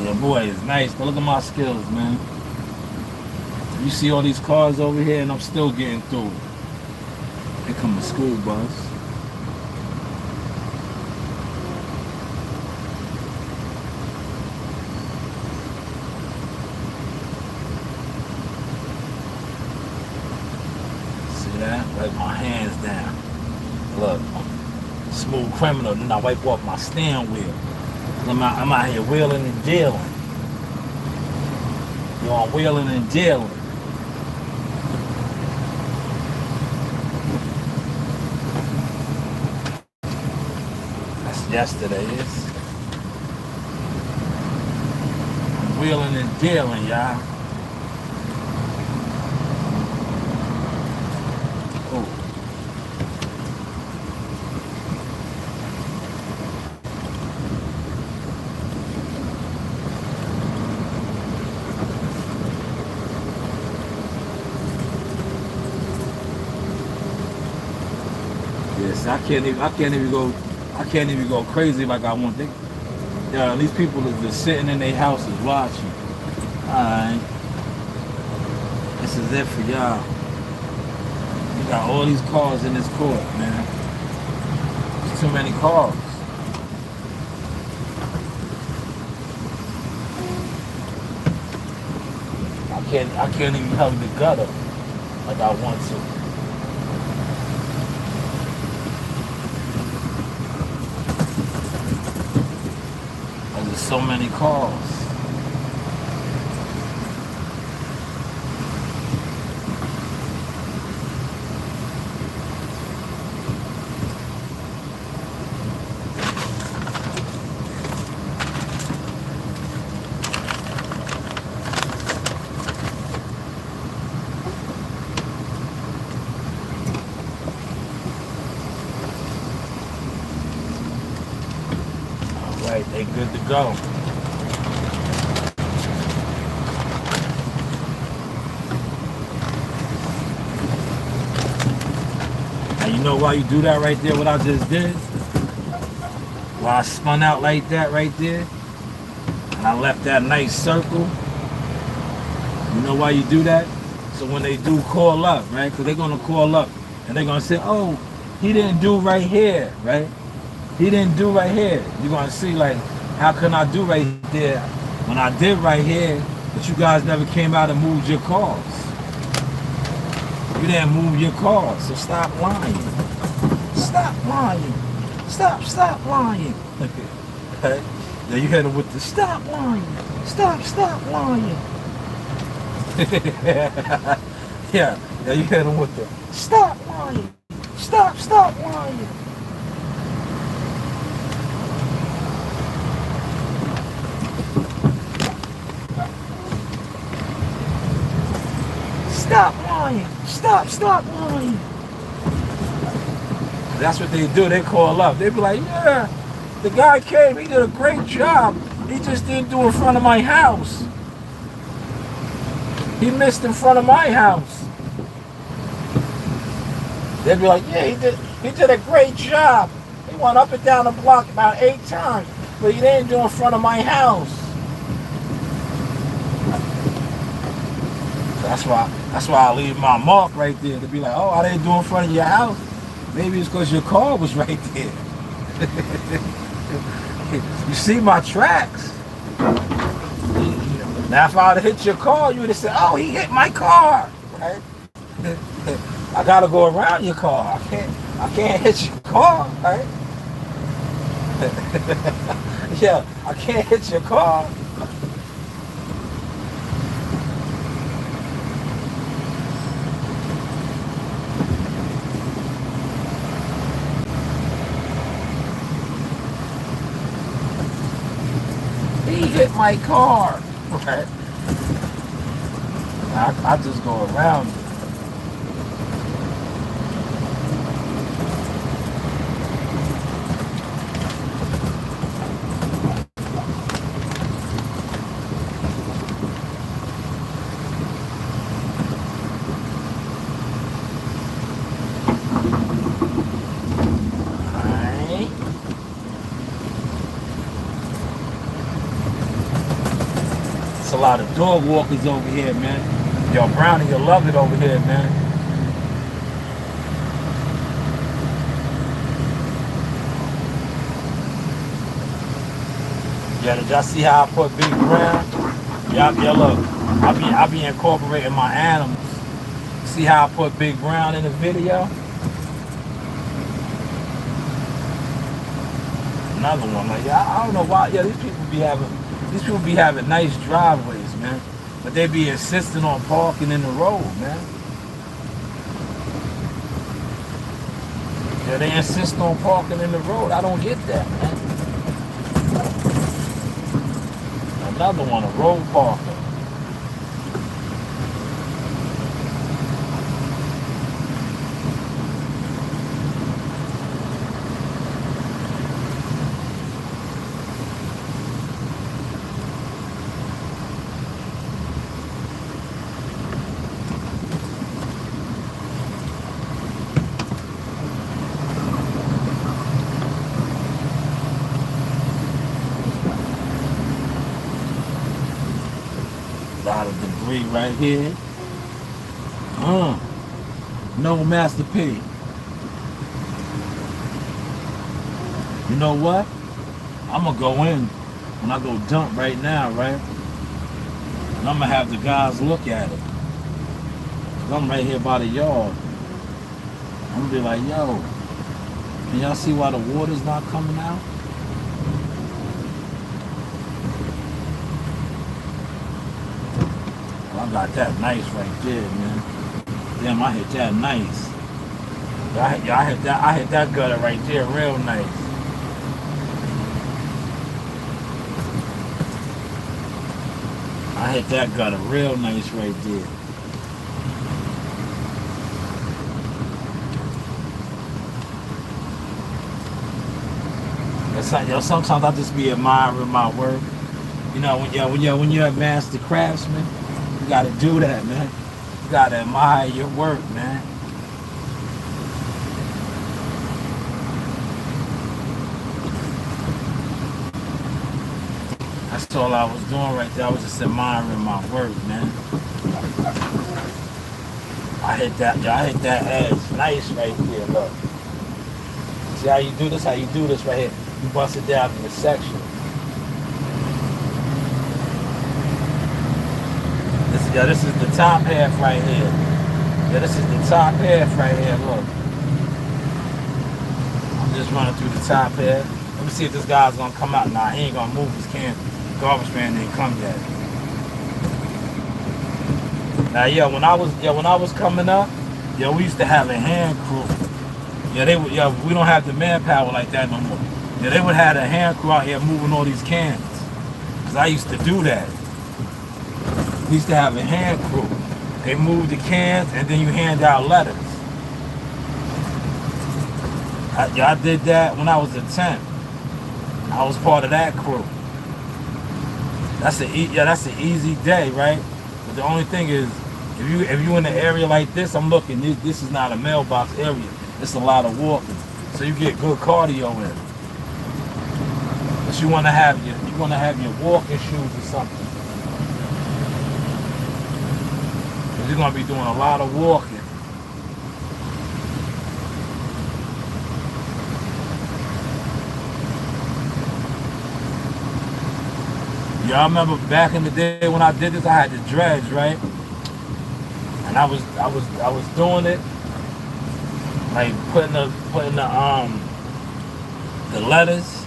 Your boy is nice, but look at my skills, man. You see all these cars over here and I'm still getting through. Here come the school bus. Wipe my hands down. Look, smooth criminal. Then I wipe off my steering wheel. I'm out here wheeling and dealing. You know, I'm wheeling and dealing. That's yesterday's. I'm wheeling and dealing, y'all. Yes, I can't even go crazy like I want. These people are just sitting in their houses watching. Alright. This is it for y'all. We got all these cars in this court, man. There's too many cars. I can't even hug the gutter like I want to. There's so many cars. Right, they good to go. And you know why you do that right there, what I just did? Why I spun out like that right there, and I left that nice circle. You know why you do that? So when they do call up, right? Because they're going to call up, and they're going to say, oh, he didn't do right here, right? He didn't do right here. You're going to see, like, how can I do right there when I did right here, but you guys never came out and moved your cars? You didn't move your cars, so stop lying. Stop lying. Stop lying. Okay? Now you hit them with the stop lying. Stop lying. Yeah, now you hit them with the stop lying. Stop lying. Stop lying. Stop lying. That's what they do. They call up. They be like, yeah, the guy came. He did a great job. He just didn't do in front of my house. He missed in front of my house. They'd be like, yeah, he did a great job. He went up and down the block about 8 times, but he didn't do in front of my house. That's why I leave my mark right there to be like, oh, I didn't do in front of your house. Maybe it's because your car was right there. You see my tracks. Now if I would have hit your car, you would have said, oh, he hit my car. Right? I gotta go around your car. I can't hit your car, right? Yeah, I can't hit your car. He hit my car. Right? I just go around it. A lot of dog walkers over here, man. Yo, Brownie, you'll love it over here, man. Yeah, did y'all see how I put Big Brown? Yeah, look, I be incorporating my animals. See how I put Big Brown in the video? Another one. Like, I don't know why. Yeah, these people be having nice driveways, man. But they be insisting on parking in the road, man. Yeah, they insist on parking in the road. I don't get that, man. Another one, a road parker. A lot of debris right here. No Master P. You know what? I'm gonna go in when I go dump right now, right? And I'm gonna have the guys look at it. Cause I'm right here by the yard. I'm gonna be like, yo, can y'all see why the water's not coming out? I got that nice right there, man. Damn, I hit that nice. I hit that gutter right there real nice. I hit that gutter real nice right there. Sometimes I just be admiring my work. You know, when you're a master craftsman, you gotta do that, man. You gotta admire your work, man. That's all I was doing right there. I was just admiring my work, man. I hit that edge nice right there, look. See how you do this? How you do this right here? You bust it down in the section. This is the top half right here. Yeah, this is the top half right here, look. I'm just running through the top half. Let me see if this guy's gonna come out. Nah, he ain't gonna move his can. Garbage man didn't come yet. Now, when I was coming up, we used to have a hand crew. We don't have the manpower like that no more. Yeah, they would have a hand crew out here moving all these cans. Cause I used to do that. We used to have a hand crew. They moved the cans and then you hand out letters. I did that when I was a 10. I was part of that crew. That's an easy day, right? But the only thing is, if you in an area like this, I'm looking. This is not a mailbox area. It's a lot of walking, so you get good cardio in. But you want to have your walking shoes or something. Cause you're gonna be doing a lot of walking. Y'all remember back in the day when I did this, I had the dredge, right? And I was doing it, like putting the letters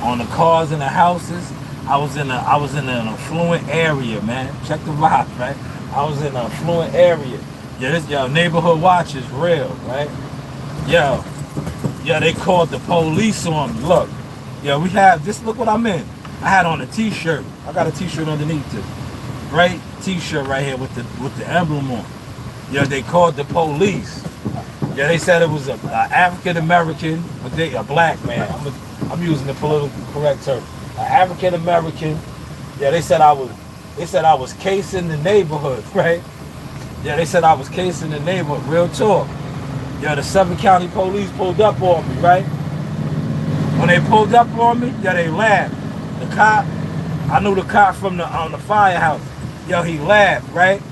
on the cars and the houses. I was in an affluent area, man. Check the vibe, right? I was in an affluent area. Yeah, this neighborhood watch is real, right? They called the police on me. Look, we have this. Look what I'm in. I had on a t-shirt. I got a t-shirt underneath this. Right t-shirt right here with the emblem on. They called the police. They said it was a African American, but a black man. I'm using the political correct term. An African American. They said I was casing the neighborhood, right? They said I was casing the neighborhood. Real talk. The Suffolk County Police pulled up on me, right? When they pulled up on me, they laughed. The cop, I knew the cop from the firehouse. He laughed, right?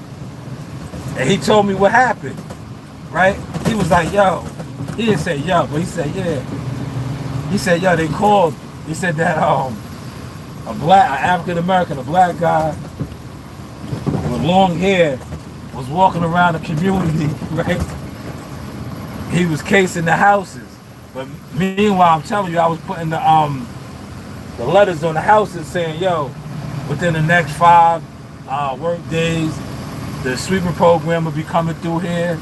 And he told me what happened, right? He was like, yo. He didn't say yo, but he said, yeah. He said, yo, they called. He said that an African American, a black guy with long hair was walking around the community, right? He was casing the houses. But meanwhile, I'm telling you, I was putting the letters on the houses saying, yo, within the next 5 work days, the sweeping program will be coming through here.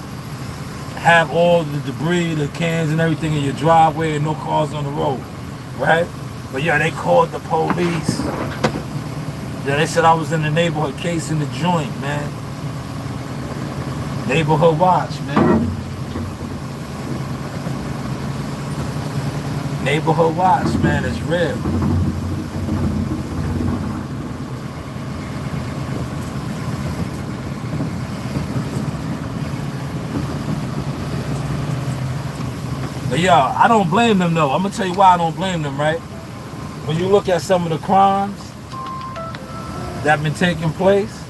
Have all the debris, the cans and everything in your driveway and no cars on the road, right? But yeah, they called the police. Yeah, they said I was in the neighborhood casing the joint, man. Neighborhood watch, man. Neighborhood watch, man, it's real. But yo, I don't blame them though. I'm gonna tell you why I don't blame them, right? When you look at some of the crimes that have been taking place,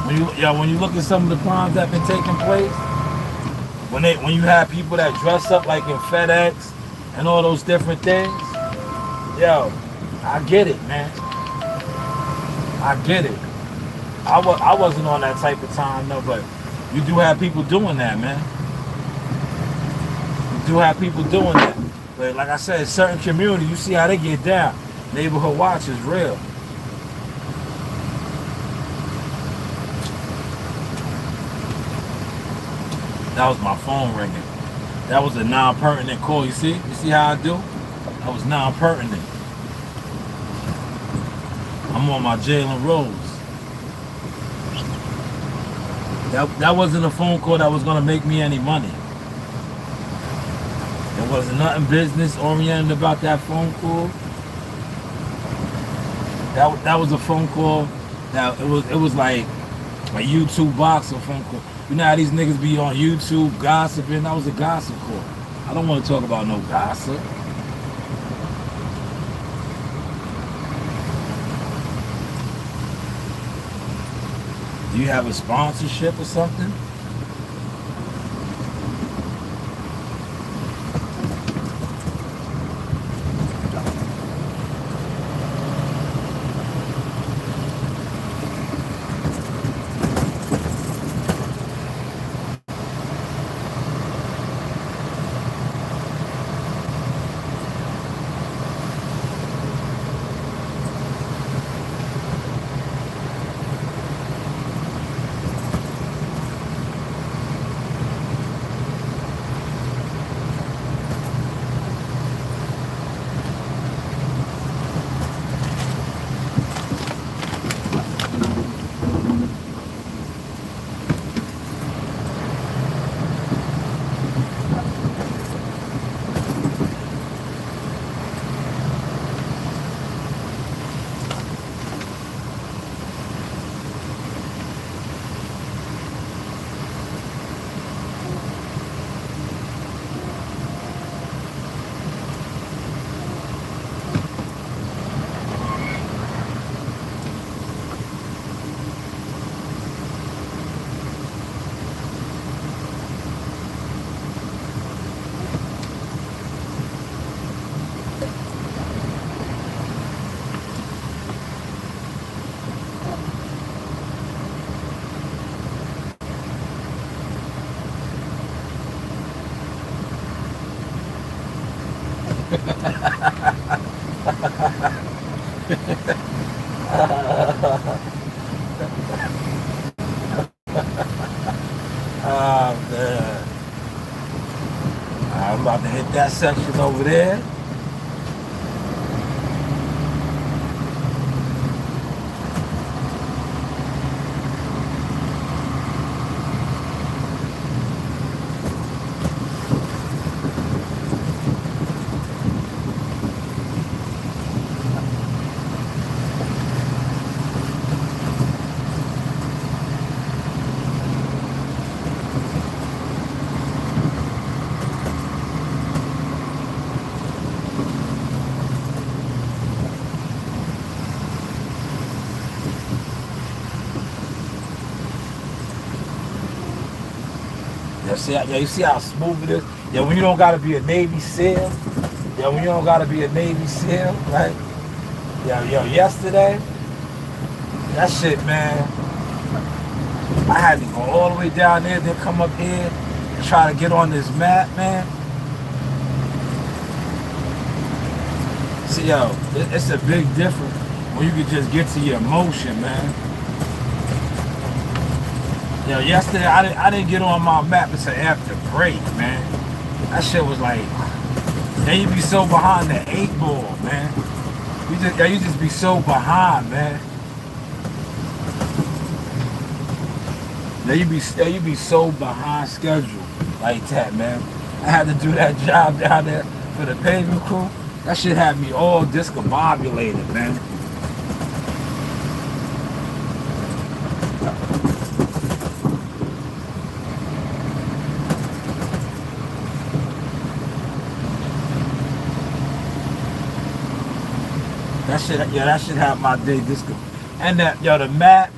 when you look at some of the crimes that have been taking place, when you have people that dress up like in FedEx and all those different things, yo, I get it, man. I get it. I wasn't on that type of time, no, but you do have people doing that, man. You do have people doing that. But like I said, certain communities, you see how they get down. Neighborhood watch is real. That was my phone ringing. That was a non-pertinent call. You see? You see how I do? That was non-pertinent. I'm on my Jalen Rose. That wasn't a phone call that was gonna make me any money. There wasn't nothing business oriented about that phone call. That was a phone call that it was like a YouTube box or phone call. You know how these niggas be on YouTube gossiping? That was a gossip call. I don't want to talk about no gossip. Do you have a sponsorship or something? Oh man. I'm about to hit that section over there. You see how smooth it is? Yeah, when you don't gotta be a Navy SEAL. Yeah, when you don't gotta be a Navy SEAL, right? Yeah, yo, yesterday, That shit, man. I had to go all the way down there, then come up here and try to get on this map, man. See, yo, it's a big difference when you can just get to your motion, man. Yo, yesterday I didn't get on my map until after break, man. That shit was like, then you be so behind the 8 ball, man. You just be so behind, man. Now you be so behind schedule like that, man. I had to do that job down there for the paving crew. That shit had me all discombobulated, man. That shit had my day disco. And the map.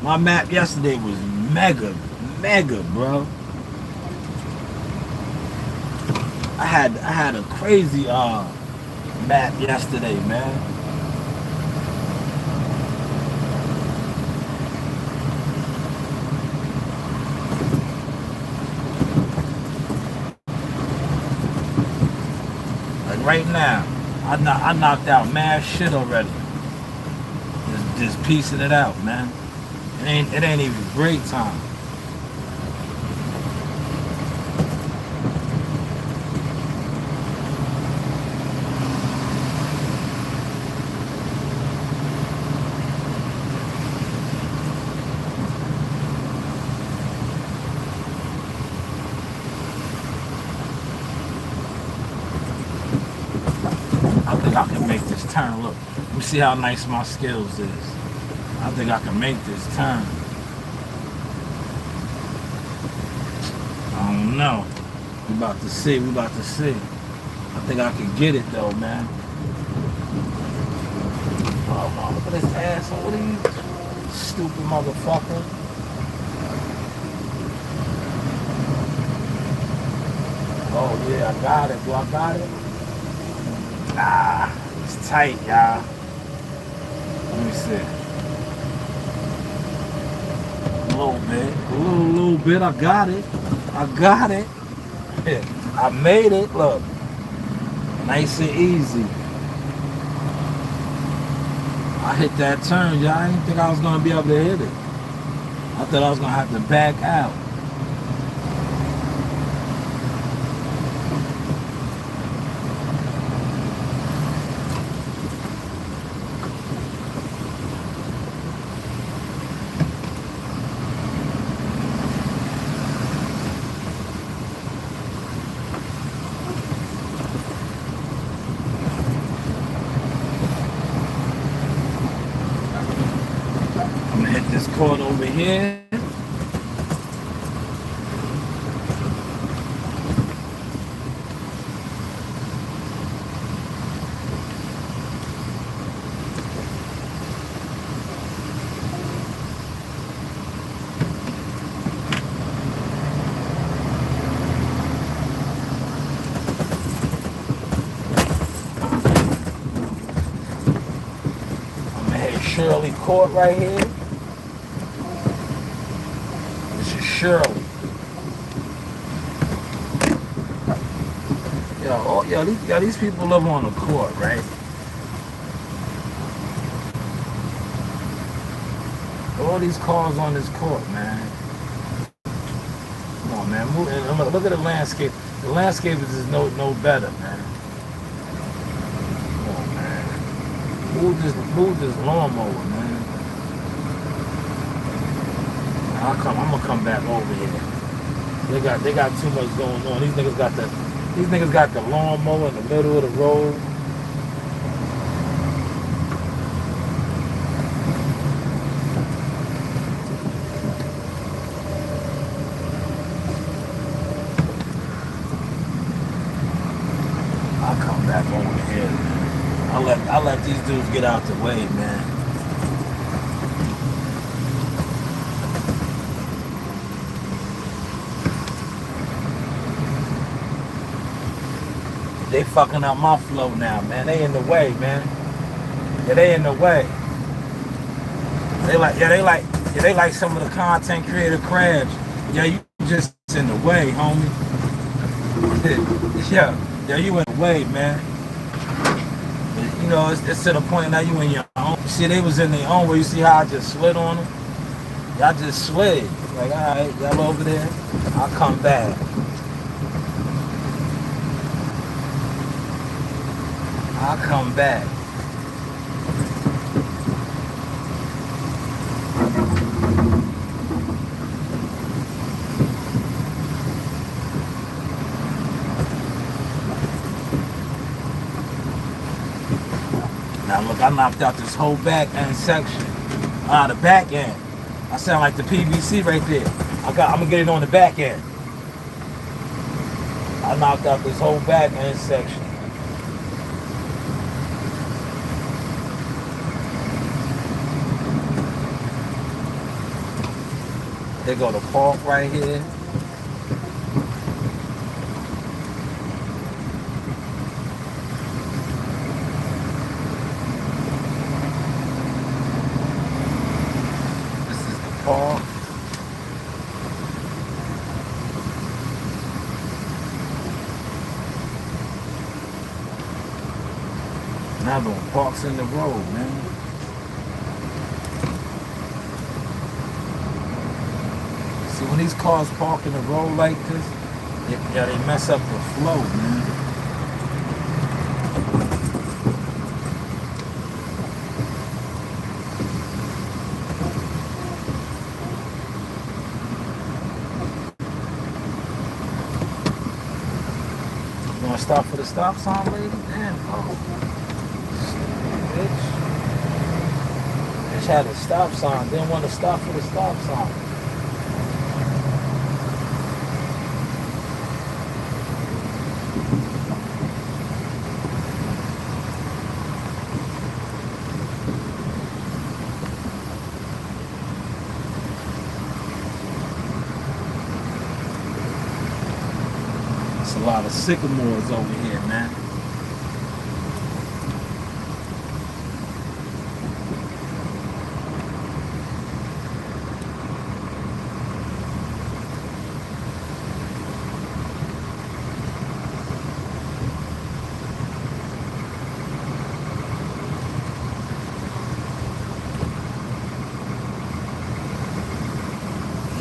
My map yesterday was mega, bro. I had a crazy map yesterday, man. Like right now, I knocked out mad shit already. Just piecing it out, man. It ain't even break time. I think I can make this turn. Look, let me see how nice my skills is. I think I can make this turn. I don't know. We about to see. I think I can get it though, man. Oh, look at this asshole. What are you, stupid motherfucker? Oh yeah, I got it. Do I got it? Ah, it's tight, y'all. Let me see. A little bit. I got it. Yeah, I made it. Look, nice and easy. I hit that turn, y'all. I didn't think I was gonna be able to hit it. I thought I was gonna have to back out. Over here. I'm gonna hit Shirley Court right here. Shirley. These people live on the court, right? All these cars on this court, man. Come on, man. Move, and look at the landscape. The landscape is just no better, man. Come on, man. Move this lawnmower, man. I'm gonna come back over here. They got too much going on. These niggas got the lawnmower in the middle of the road. I'll come back over here, man. I'll let these dudes get out the way, man. They fucking up my flow now, man. They in the way, man. Yeah, they in the way. They like some of the content creator crabs. Yeah, you just in the way, homie. yeah, you in the way, man. You know, it's to the point now you in your own. See, they was in their own way. You see how I just slid on them? Y'all just slid. Like, all right, y'all over there. I'll come back. I'll come back. Now look, I knocked out this whole back end section. The back end. I sound like the PVC right there. I'm gonna get it on the back end. I knocked out this whole back end section. They go to park right here. This is the park. Now I'm doing parks in the road, man. See, when these cars park in the road like this, they mess up the flow, man. You wanna stop for the stop sign, lady? Damn, oh. Bitch. Bitch had a stop sign, didn't want to stop for the stop sign. There's a lot of sycamores over here, man.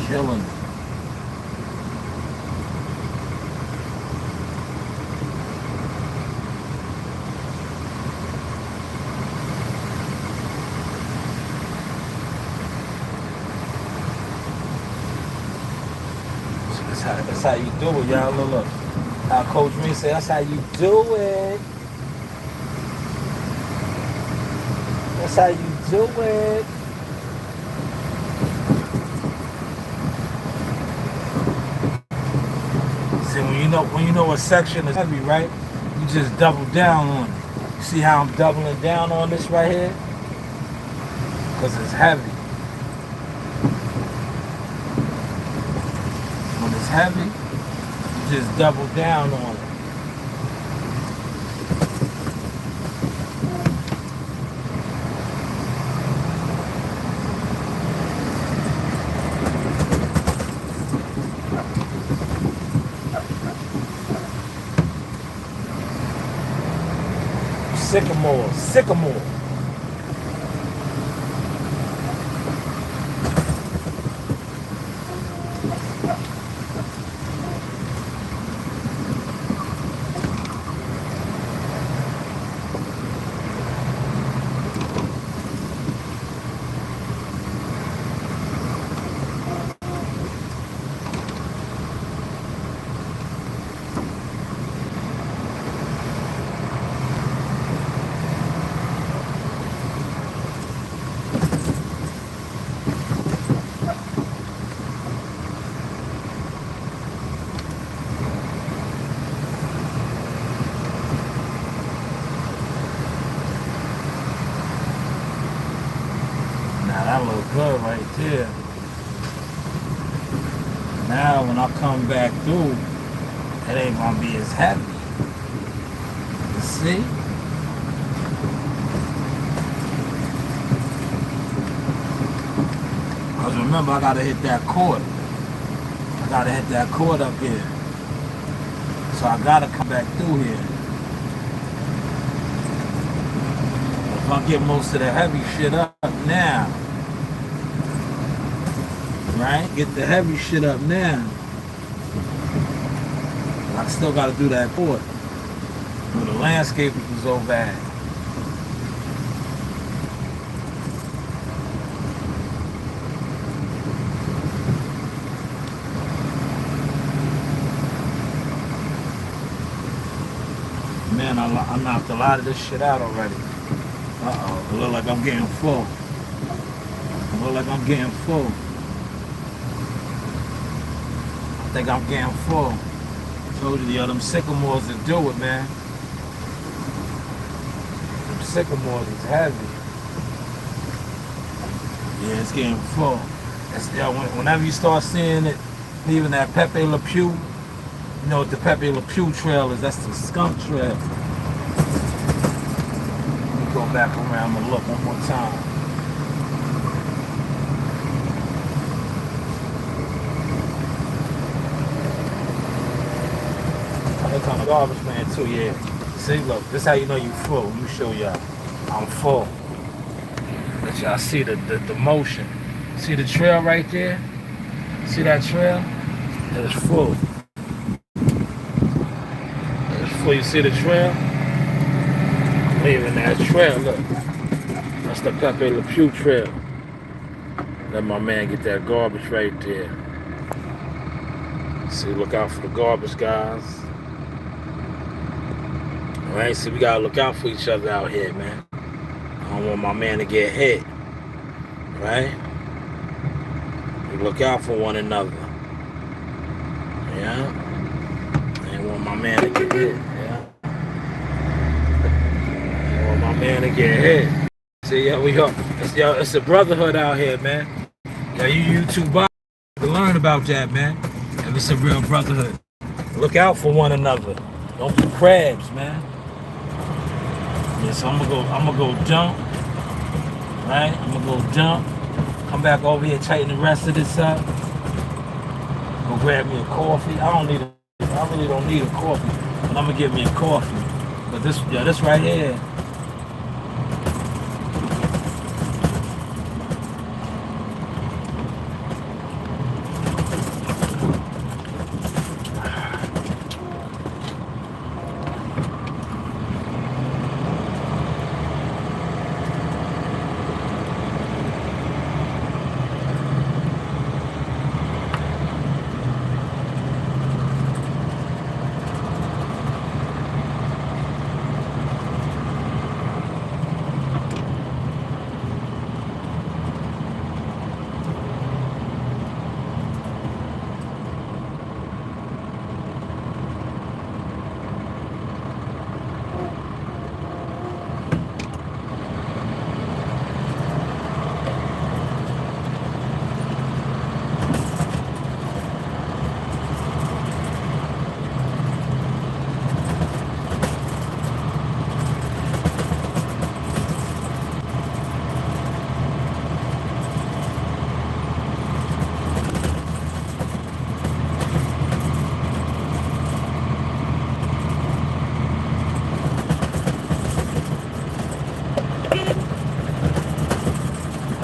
Killing. That's how you do it, y'all. Look. How Coach Green said, that's how you do it. That's how you do it. See, when you know a section is heavy, right? You just double down on it. You see how I'm doubling down on this right here? Because it's heavy. When it's heavy, you just double down on it. Sycamore. That look good right there. Now when I come back through, it ain't gonna be as heavy. You see? remember, I gotta hit that cord. I gotta hit that cord up here. So I gotta come back through here. If I get most of the heavy shit up now, right? Get the heavy shit up now. I still gotta do that cord. But the landscaping was so bad. Man, I knocked a lot of this shit out already. Uh-oh, it look like I'm getting full. It look like I'm getting full. I think I'm getting full. Told you, them sycamores that do it, man. Them sycamores is heavy. Yeah, it's getting full. Whenever you start seeing it, leaving that Pepe Le Pew, you know what the Pepe Le Pew trail is? That's the skunk trail. Let me go back around and look one more time. They come the garbage man too, yeah. See, look, this how you know you full. Let me show y'all. I'm full. Let y'all see the motion. See the trail right there? See that trail? It's full. It's full. You see the trail? I'm leaving that trail, look. That's the Pepe Le Pew trail. Let my man get that garbage right there. See, look out for the garbage guys. Alright, so we gotta look out for each other out here, man. I don't want my man to get hit. Right? We look out for one another. Yeah? I don't want my man to get hit. Yeah? I don't want my man to get hit. See, yeah, we go. It's a brotherhood out here, man. Yeah, you YouTube box to learn about that, man. And it's a real brotherhood. Look out for one another. Don't be crabs, man. Yeah, so I'm gonna go dump. Right? I'm gonna go dump. Come back over here, tighten the rest of this up. Go grab me a coffee. I really don't need a coffee, but I'm gonna get me a coffee. But this right here.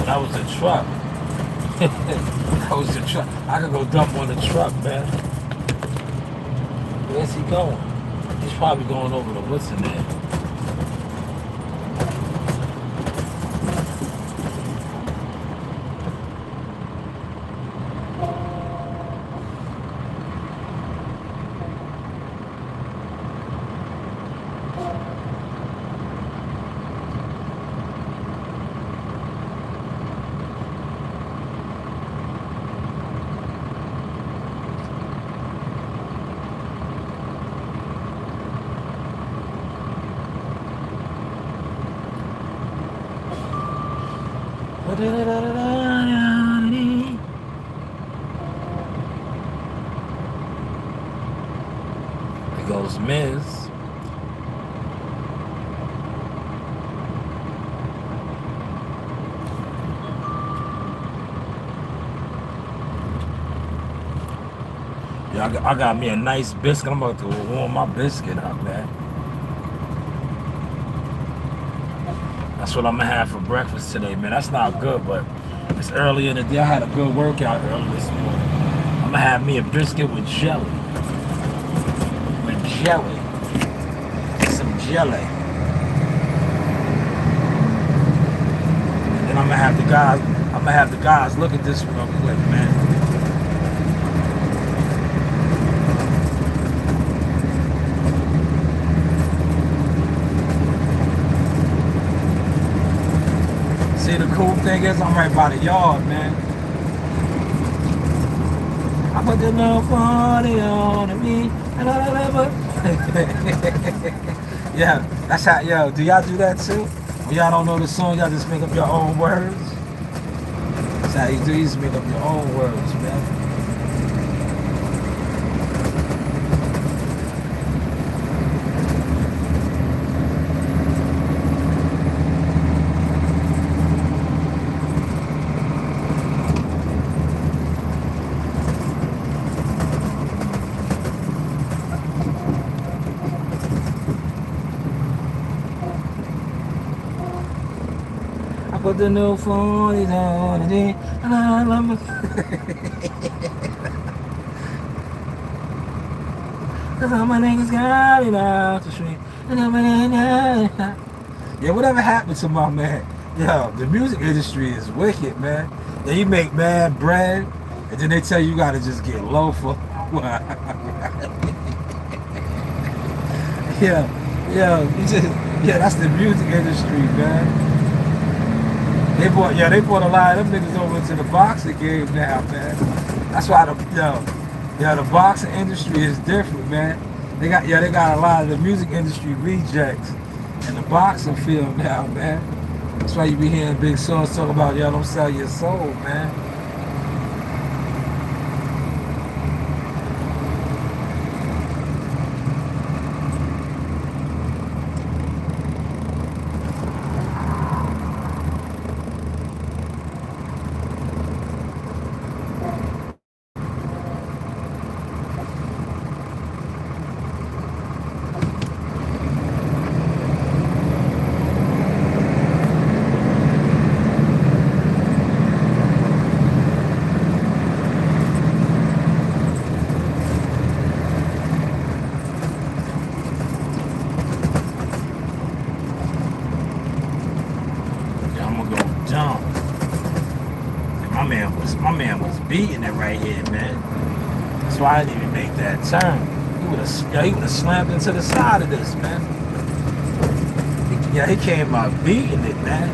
That was the truck. That was the truck. I could go dump on the truck, man. Where's he going? He's probably going over to what's in there. There goes Miz. Yeah, I got me a nice biscuit. I'm about to warm my biscuit up, man. That's what I'm gonna have for breakfast today, man. That's not good, but it's early in the day. I had a good workout early this morning. I'm gonna have me a biscuit with jelly. With jelly. Some jelly. And then I'm gonna have the guys look at this real quick, man. See, the cool thing is I'm right by the yard, man. I put the no funny on me. Yeah, that's how, yo, do y'all do that too? When y'all don't know the song, y'all just make up your own words? That's how you do, you just make up your own words, man. I put the new phone on it, and I love my. Cause all my niggas got it out the street. Yeah, whatever happened to my man? Yo, the music industry is wicked, man. Yeah, you make mad bread, and then they tell you gotta just get low for. Yeah, that's the music industry, man. They brought a lot of them niggas over to the boxing game now, man. That's why the boxing industry is different, man. They got a lot of the music industry rejects in the boxing field now, man. That's why you be hearing big songs talk about, yo, don't sell your soul, man. My man was beating it right here, man. That's why I didn't even make that turn. He would have slammed into the side of this, man. He came out beating it, man.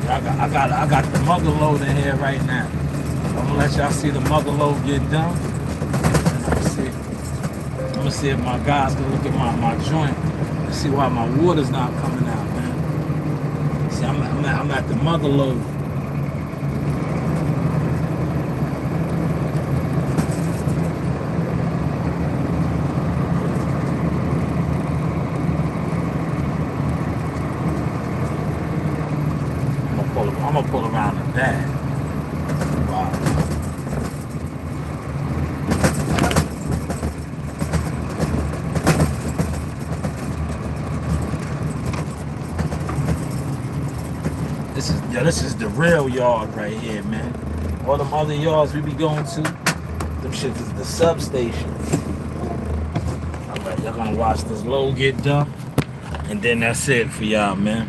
I got the mugger load in here right now. I'm gonna let y'all see the mugger load get done. I'm gonna see if my guys can look at my joint and see why my water's not coming out, man. See, I'm at the mother load. I'm gonna pull around the back. Wow. This is the real yard right here, man. All them other yards we be going to, them shit is the substation. Alright, y'all gonna watch this load get done, and then that's it for y'all, man.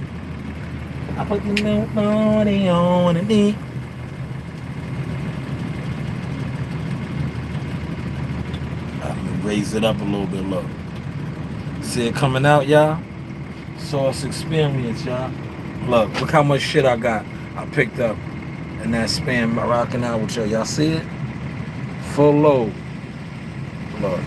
I put the milk money on me. I'm gonna raise it up a little bit, look. See it coming out, y'all? Source experience, y'all. Look how much shit I picked up in that span rocking out with y'all. Y'all see it? Full load. Look.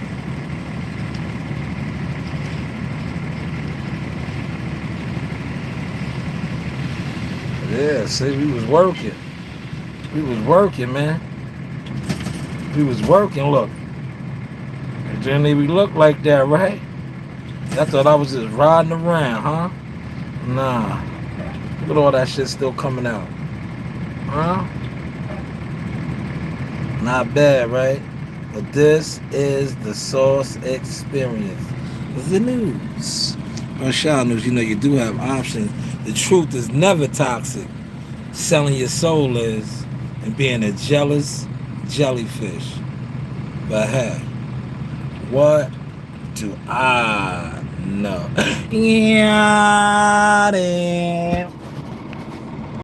Yeah, see, we was working. We was working, man. We was working, look. And then we look like that, right? I thought I was just riding around, huh? Nah. Look at all that shit still coming out. Huh? Not bad, right? But this is the Source Experience. The news. On Shaw News, you know you do have options. The truth is never toxic. Selling your soul is, and being a jealous jellyfish. But hey, what do I know? Yeah,